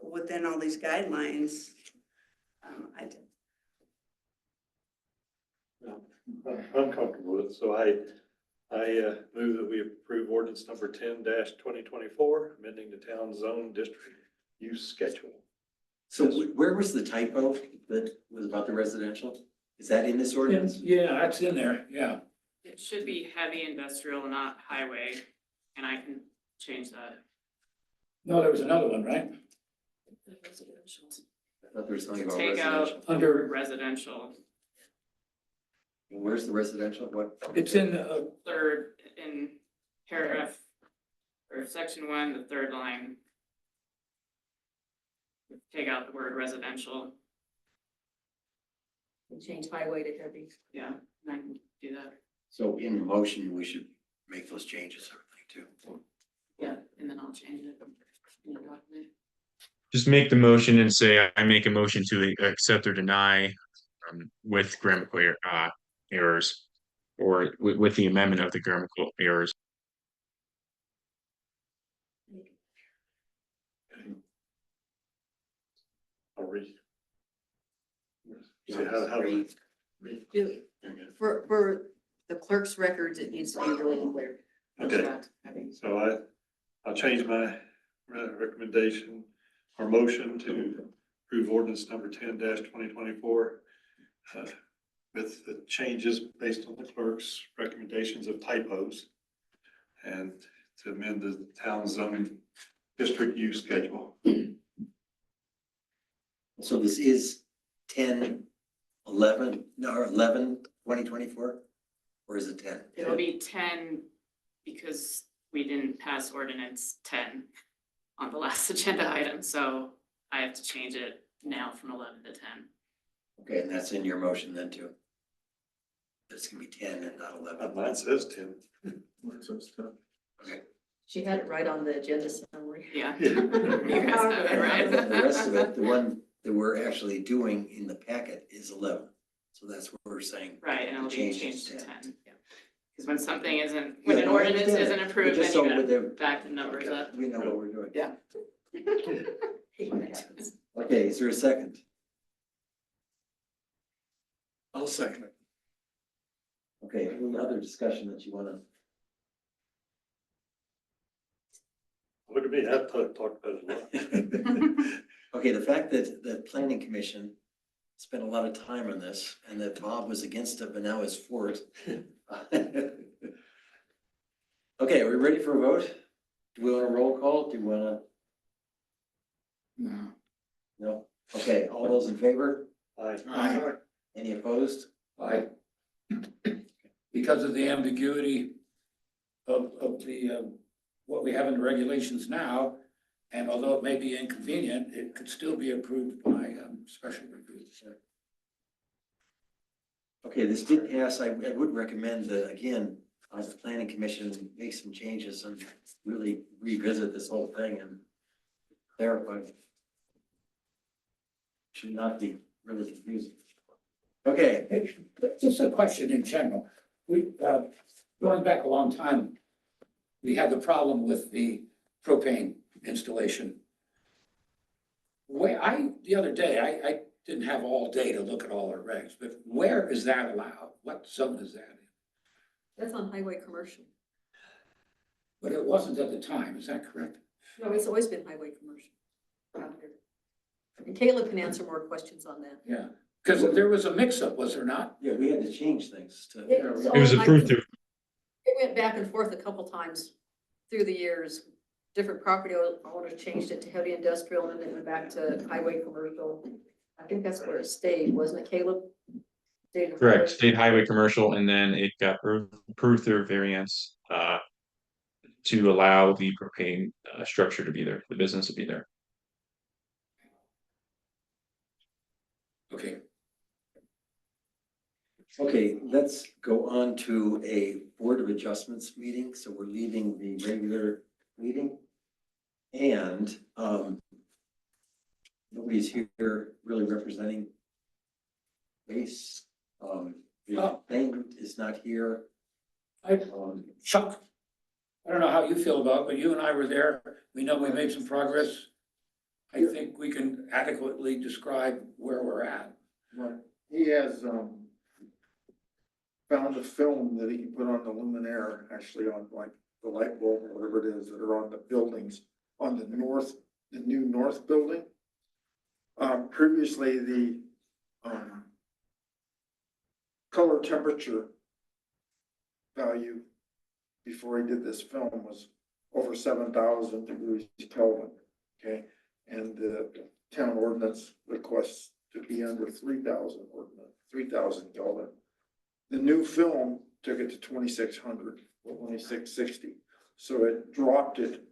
within all these guidelines. I'm comfortable with it, so I move that we approve ordinance number 10-2024, amending the town zone district use schedule. So where was the typo that was about the residential? Is that in this ordinance? Yeah, that's in there, yeah. It should be heavy industrial, not highway, and I can change that. No, there was another one, right? I thought there was something about Take residential. out Under, residential, Where's the residential? What? it's in, third in paragraph, or section 1, the third line. Take out the word residential, Change highway to heavy. yeah, and I can do that, So in the motion, we should make those changes, I think, too. yeah, and then I'll change it in the document. Just make the motion and say, I make a motion to accept or deny with grammatical errors, or with the amendment of the grammatical errors. I'll read. See how we Do, for the clerk's records, it needs to be really clear. Okay, so I'll change my recommendation or motion to approve ordinance number 10-2024 with the changes based on the clerk's recommendations of typos and to amend the town zone district use schedule. So this is 11/2024, or is it 10? It'll be 10 because we didn't pass ordinance 10 on the last agenda item, so I have to change it now from 11 to 10. Okay, and that's in your motion then too? It's gonna be 10 and not 11. Mine says 10. Okay. She had it right on the agenda summary. Yeah. Yeah. You guys have it right. The rest of it, the one that we're actually doing in the packet is 11. So that's what we're saying. Right, and it'll be Change it changed to to 10. 10. Because when something isn't, when Yeah, an no, I ordinance understand isn't it. approved, Just then so you with gotta the- back the numbers up. We know what we're doing. Yeah. Okay, is there a second? I'll second it. Okay, any other discussion that you wanna? Look at me, I've talked about it a lot. Okay, the fact that the planning commission spent a lot of time on this and that Bob was against it, but now is for it. Okay, are we ready for a vote? Do we want a roll call? Do you wanna? No. No? Okay, all those in favor? Aye. Any opposed? because of the ambiguity of the what we have in the regulations now. And although it may be inconvenient, it could still be approved by, special review. Okay, this did pass. I would recommend that, again, the planning commission make some changes and really revisit this whole thing and clarify. Should not be really confusing. Okay, Hey, just a question in general. We, going back a long time, we had the problem with the propane installation. The other day, I didn't have all day to look at all our regs, but where is that allowed? What zone is that in? That's on highway commercial. But it wasn't at the time, is that correct? No, it's always been highway commercial. around here. And Caleb can answer more questions on that. Yeah, because there was a mix-up, was there not? yeah, we had to change things to. It was approved through, It went back and forth a couple times through the years. Different property owners changed it to heavy industrial and then it went back to highway commercial. I think that's where it stayed, wasn't it, Caleb? Stayed in correct, highway. state highway commercial, and then it got approved through variance, to allow the propane, structure to be there, the business to be there. Okay, Okay, let's go on to a Board of Adjustments meeting. So we're leaving the regular meeting. And nobody's here really representing base. The thing is not here. Chuck, I don't know how you feel about it, but you and I were there. We know we made some progress. I think we can adequately describe where we're at. Right. He has, found a film that he can put on the luminaire, actually on like the light bulb or whatever it is that are on the buildings, on the new north building. Previously, the, color temperature value before he did this film was over 7,000 degrees Kelvin, okay? And the town ordinance requests to be under 3,000 Kelvin. The new film took it to 2,600, 2,660. So it dropped it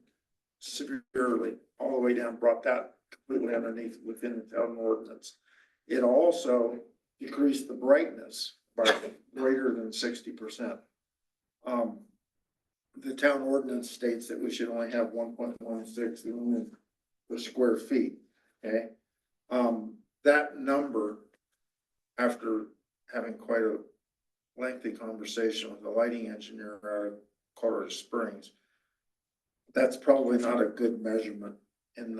severely, all the way down, brought that completely underneath within the town ordinance. It also decreased the brightness by greater than 60%. The town ordinance states that we should only have 1.16 lumen per square feet, okay? That number, after having quite a lengthy conversation with the lighting engineer out of Colorado Springs, that's probably not a good measurement in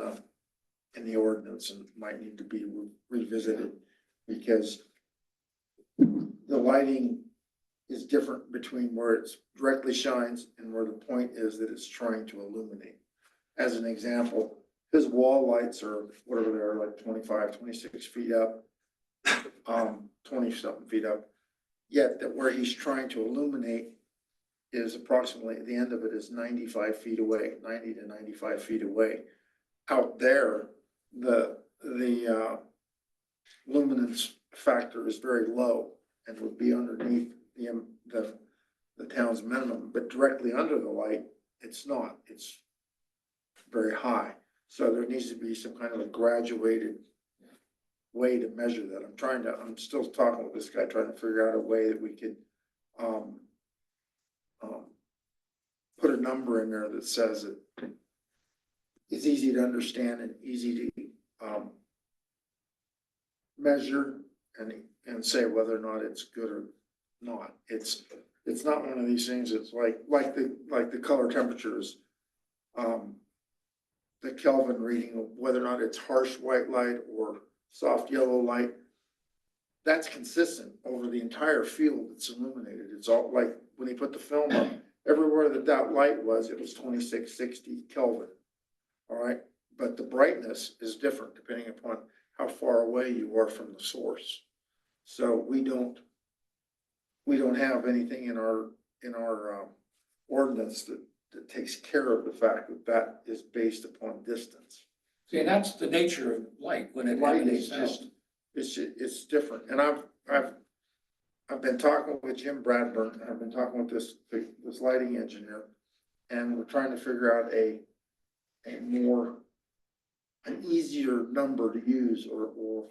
the ordinance and might need to be revisited, because the lighting is different between where it directly shines and where the point is that it's trying to illuminate. As an example, his wall lights are whatever they are, like 25, 26 feet up, 20 something feet up. Yet that where he's trying to illuminate is approximately, the end of it is 95 feet away, 90 to 95 feet away. Out there, the luminance factor is very low and would be underneath the town's minimum, but directly under the light, it's not, it's very high. So there needs to be some kind of a graduated way to measure that. I'm still talking with this guy, trying to figure out a way that we could put a number in there that says it is easy to understand and easy to measure and say whether or not it's good or not. It's not one of these things. It's like the color temperatures, the Kelvin reading of whether or not it's harsh white light or soft yellow light. That's consistent over the entire field. It's illuminated. It's all like when he put the film up, everywhere that light was, it was 2660 Kelvin. All right, but the brightness is different depending upon how far away you are from the source. So we don't have anything in our ordinance that takes care of the fact that is based upon distance. See, and that's the nature of light when it Light is emanates out. it's different. And I've been talking with Jim Bradburn, and I've been talking with this lighting engineer. And we're trying to figure out an easier number to use or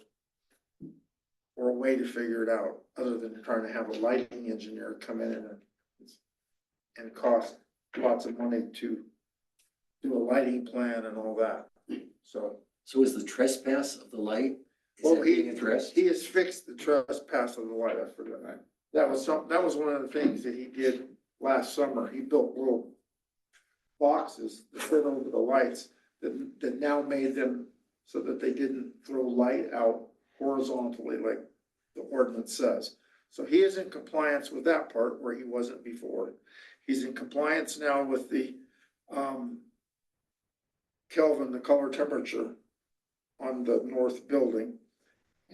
a way to figure it out, other than trying to have a lighting engineer come in and cost lots of money to do a lighting plan and all that. So is the trespass of the light, is Well, that being addressed? he has fixed the trespass of the light, I forgot. That was one of the things that he did last summer. He built little boxes that fit over the lights that now made them so that they didn't throw light out horizontally like the ordinance says. So he is in compliance with that part where he wasn't before. He's in compliance now with the Kelvin, the color temperature on the north building.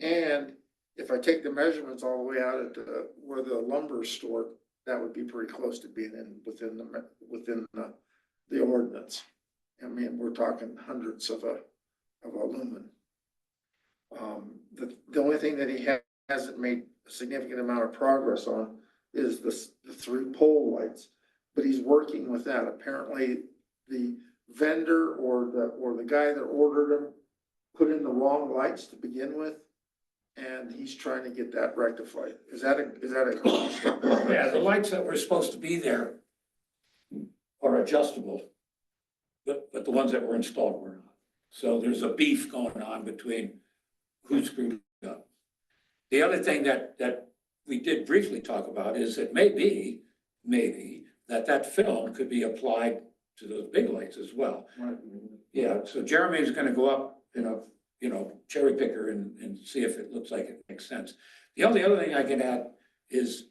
And if I take the measurements all the way out at where the lumber is stored, that would be pretty close to being within the ordinance. I mean, we're talking hundreds of a lumen. The only thing that he hasn't made a significant amount of progress on is the 3 pole lights, but he's working with that. Apparently, the vendor or the guy that ordered them put in the wrong lights to begin with, and he's trying to get that rectified. Is that a? Yeah, the lights that were supposed to be there are adjustable, but the ones that were installed were not. So there's a beef going on between who screwed up. The other thing that we did briefly talk about is that maybe that film could be applied to those big lights as well. Yeah, so Jeremy is gonna go up in a, cherry picker and see if it looks like it makes sense. The only other thing I can add is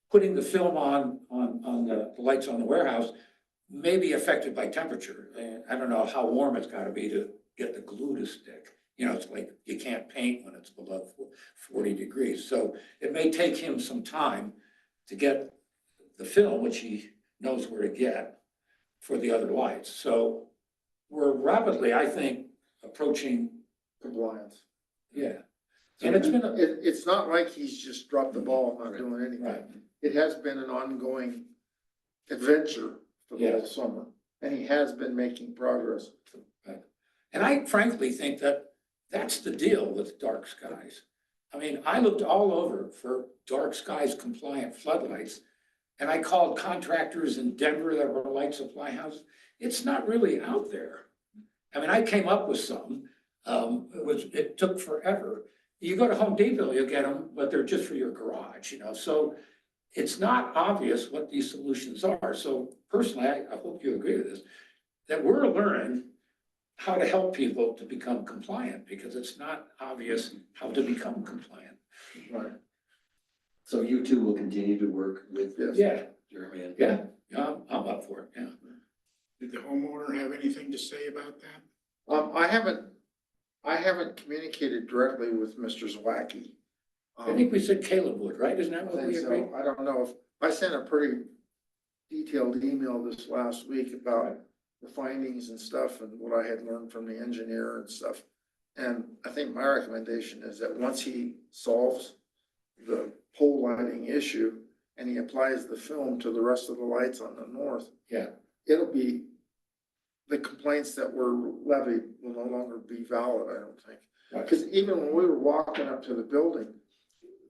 putting the film on the lights on the warehouse may be affected by temperature. And I don't know how warm it's gotta be to get the glue to stick. It's like you can't paint when it's below 40 degrees. So it may take him some time to get the film, which he knows where to get, for the other lights. So we're rapidly, I think, approaching Compliance. Yeah. And it's been It's not like he's just dropped the ball, not doing anything. Right. It has been an ongoing adventure for the whole Yes. summer, and he has been making progress. And I frankly think that that's the deal with dark skies. I mean, I looked all over for dark skies compliant floodlights, and I called contractors in Denver that were light supply houses. It's not really out there. I mean, I came up with some. It took forever. You go to Home Depot, you'll get them, but they're just for your garage, So it's not obvious what these solutions are. So personally, I hope you agree with this, that we're learning how to help people to become compliant, because it's not obvious how to become compliant. Right. So you two will continue to work with Yeah, Jeremy and. yeah, I'm up for it, yeah. Did the homeowner have anything to say about that? I haven't communicated directly with Mr. Zwacky. I think we said Caleb would, right? Isn't that I what think we agreed? so. I don't know if, I sent a pretty detailed email this last week about the findings and stuff and what I had learned from the engineer and stuff. And I think my recommendation is that once he solves the pole lighting issue and he applies the film to the rest of the lights on the north, Yeah, it'll be, the complaints that were levied will no longer be valid, I don't think. right. Because even when we were walking up to the building,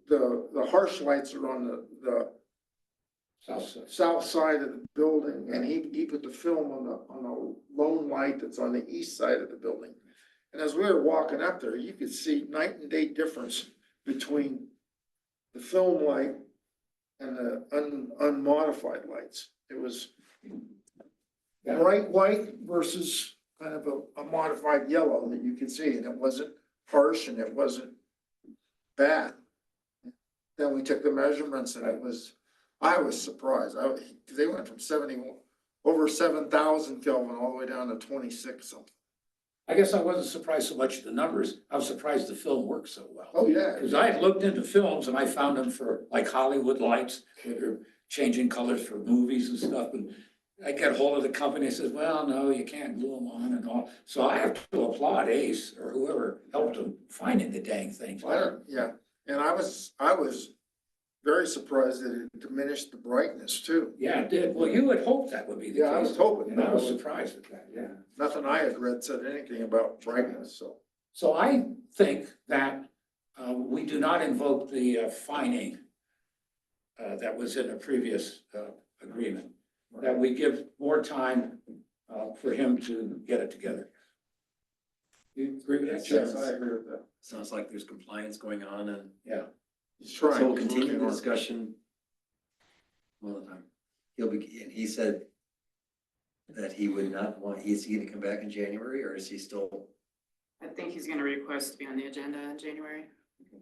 the harsh lights are on the South side. south side of the building, and he put the film on the lone light that's on the east side of the building. And as we were walking up there, you could see night and day difference between the film light and the unmodified lights. It was bright white versus kind of a modified yellow that you could see, and it wasn't harsh and it wasn't bad. Then we took the measurements and I was surprised. They went from over 7,000 Kelvin all the way down to 26 something. I guess I wasn't surprised so much at the numbers. I was surprised the film worked so well. Oh, yeah. Because I had looked into films and I found them for like Hollywood lights, where they're changing colors for movies and stuff. And I get hold of the company and says, well, no, you can't glue them on and all. So I have to applaud Ace or whoever helped them finding the dang things. Yeah, and I was very surprised that it diminished the brightness too. Yeah, it did. Well, you had hoped that would be the case. Yeah, I was hoping. And I was surprised at that, yeah. Nothing I had read said anything about brightness, so. So I think that we do not invoke the fining that was in a previous agreement, that we give more time for him to get it together. You agree with that, Yes, Jeff? I agree with that. Sounds like there's compliance going on and Yeah. He's trying. so we'll He's continue working the on it. discussion. All the time. He'll be, and he said that he would not want, is he gonna come back in January or is he still? I think he's gonna request to be on the agenda in January. But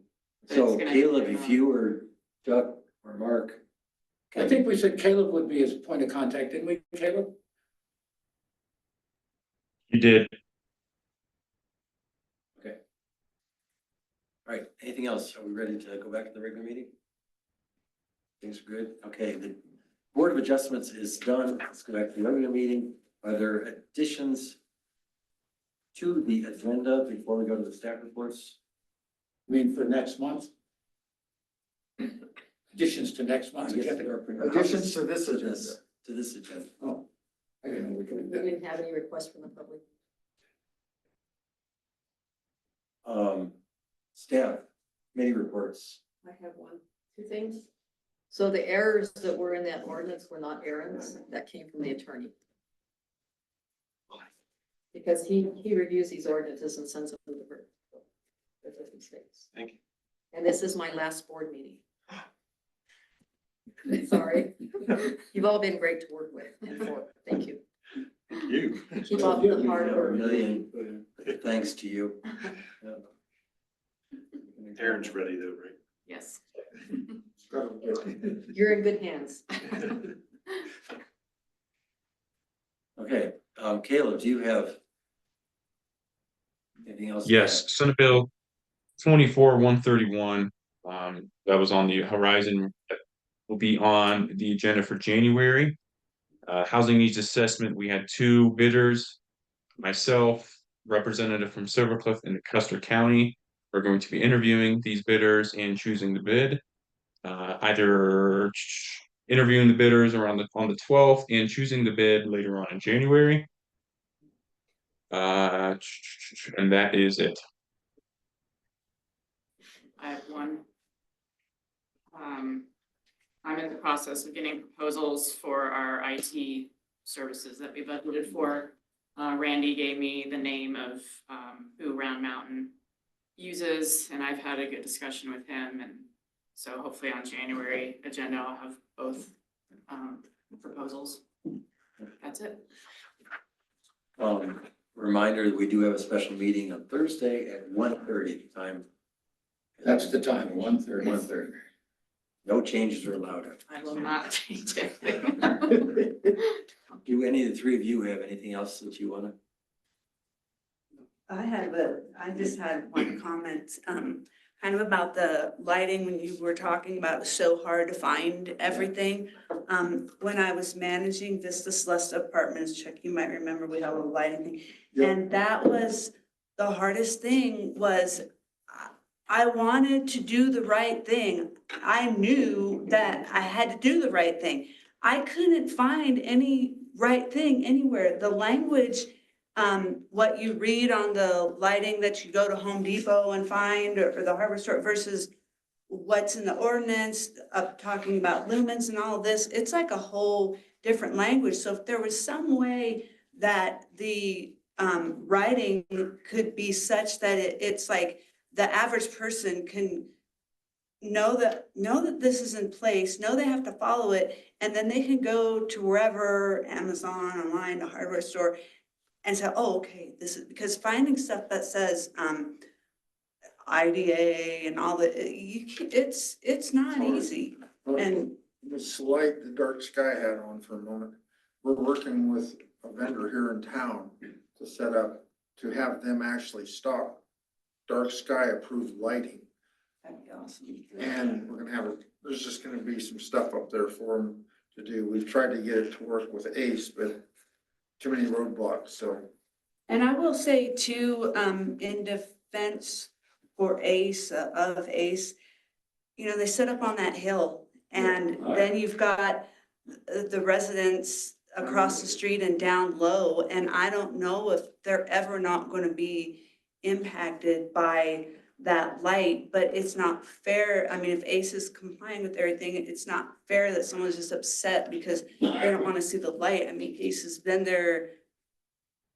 So it's gonna- Caleb, if you or Chuck or Mark. I think we said Caleb would be his point of contact, didn't we, Caleb? You did. Okay. All right, anything else? Are we ready to go back to the regular meeting? Things are good. Okay, the Board of Adjustments is done. Let's go back to the regular meeting. Are there additions to the agenda before we go to the staff reports? I mean, for next month? Additions to next month's I guess agenda? there are Additions to this To agenda. to this agenda. Oh, I didn't know we could do We that. didn't have any requests from the public. Staff, committee reports. I have two things. So the errors that were in that ordinance were not errands, that came from the attorney. Because he reviews these ordinances and sends them to the board. If there's mistakes. Thank you. And this is my last board meeting. Sorry. You've all been great to work with before. Thank you. Thank you. Keep up the hard A work. million thanks to you. Aaron's ready though, right? Yes. You're in good hands. Okay, Caleb, do you have anything else? to Yes, Senate Bill 24-131, that was on the horizon, that will be on the agenda for January. Housing needs assessment, we had two bidders, myself, representative from Silver Cliff and Custer County. We're going to be interviewing these bidders and choosing the bid. Either interviewing the bidders around on the 12th and choosing the bid later on in January. And that is it. I have one. I'm in the process of getting proposals for our IT services that we budgeted for. Randy gave me the name of who Round Mountain uses, and I've had a good discussion with him, and so hopefully on January agenda, I'll have both proposals. That's it. Reminder that we do have a special meeting on Thursday at 1:30 time. That's the time, 1:30. 1:30. No changes are allowed. I will not change it. Do any of the three of you have anything else that you wanna? I just had one comment, kind of about the lighting, when you were talking about it was so hard to find everything. When I was managing Vista Celeste Apartments, Chuck, you might remember we had a lighting thing. Yep. And that was, the hardest thing was, I wanted to do the right thing. I knew that I had to do the right thing. I couldn't find any right thing anywhere. The language, what you read on the lighting that you go to Home Depot and find, or the hardware store versus what's in the ordinance of talking about lumens and all of this, it's like a whole different language. So if there was some way that the writing could be such that it's like the average person can know that this is in place, know they have to follow it, and then they can go to wherever, Amazon, online, a hardware store, and say, oh, okay, this is, because finding stuff that says IDA and all that, it's not easy. And The slide the dark sky hat on for a moment. We're working with a vendor here in town to set up, to have them actually stock dark sky approved lighting. that'd be awesome. And we're gonna have, there's just gonna be some stuff up there for them to do. We've tried to get it to work with ACE, but too many roadblocks, so. And I will say too, in defense for ACE, of ACE, you know, they sit up on that hill and then you've got the residents across the street and down low. And I don't know if they're ever not gonna be impacted by that light, but it's not fair. I mean, if ACE is complying with everything, it's not fair that someone's just upset because they don't wanna see the light. I mean, ACE has been there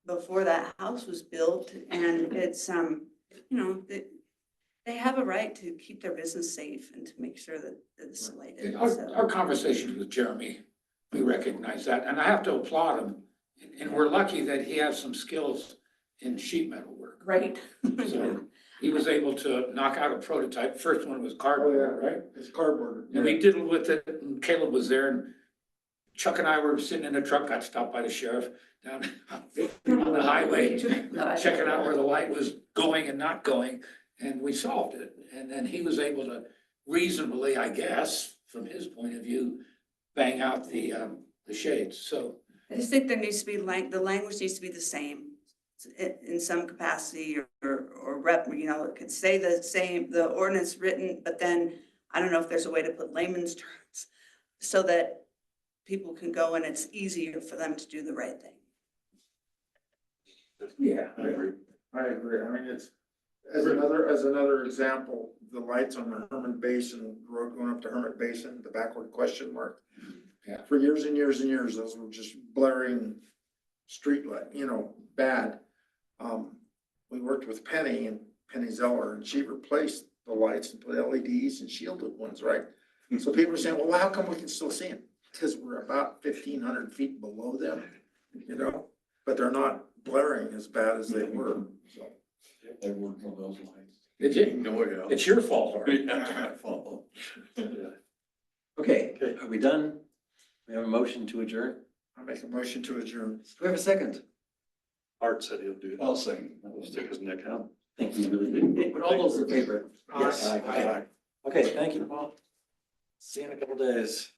before that house was built, and it's, you know, they have a right to keep their business safe and to make sure that it's lighted, so. Our conversations with Jeremy, we recognize that, and I have to applaud him. And we're lucky that he has some skills in sheet metal work. Right. So he was able to knock out a prototype. First one was cardboard, right? It's cardboard. And we diddled with it, and Caleb was there, and Chuck and I were sitting in a truck, got stopped by the sheriff down on the highway, checking out where the light was going and not going, and we solved it. And then he was able to reasonably, I guess, from his point of view, bang out the shades, so. I just think there needs to be the language needs to be the same in some capacity or rep, you know, it could say the same, the ordinance written, but then I don't know if there's a way to put layman's terms so that people can go and it's easier for them to do the right thing. Yeah. I agree. I mean, it's, as another example, the lights on the Herman Basin Road going up to Hermit Basin, the backward question mark. Yeah. For years and years and years, those were just blaring street light, you know, bad. We worked with Penny and Penny Zeller, and she replaced the lights and put LEDs and shielded ones, right? So people are saying, well, how come we can still see them? Because we're about 1,500 feet below them, you know, but they're not blaring as bad as they were, so. They work on those lines. Did you? No, yeah. It's your fault, Harvey. Okay, are we done? We have a motion to adjourn. I make a motion to adjourn. Do we have a second? Art said he'll do it. I'll second. I'll stick his neck out. Thank you. But all those in favor? Yes. Okay, thank you. See you in a couple days.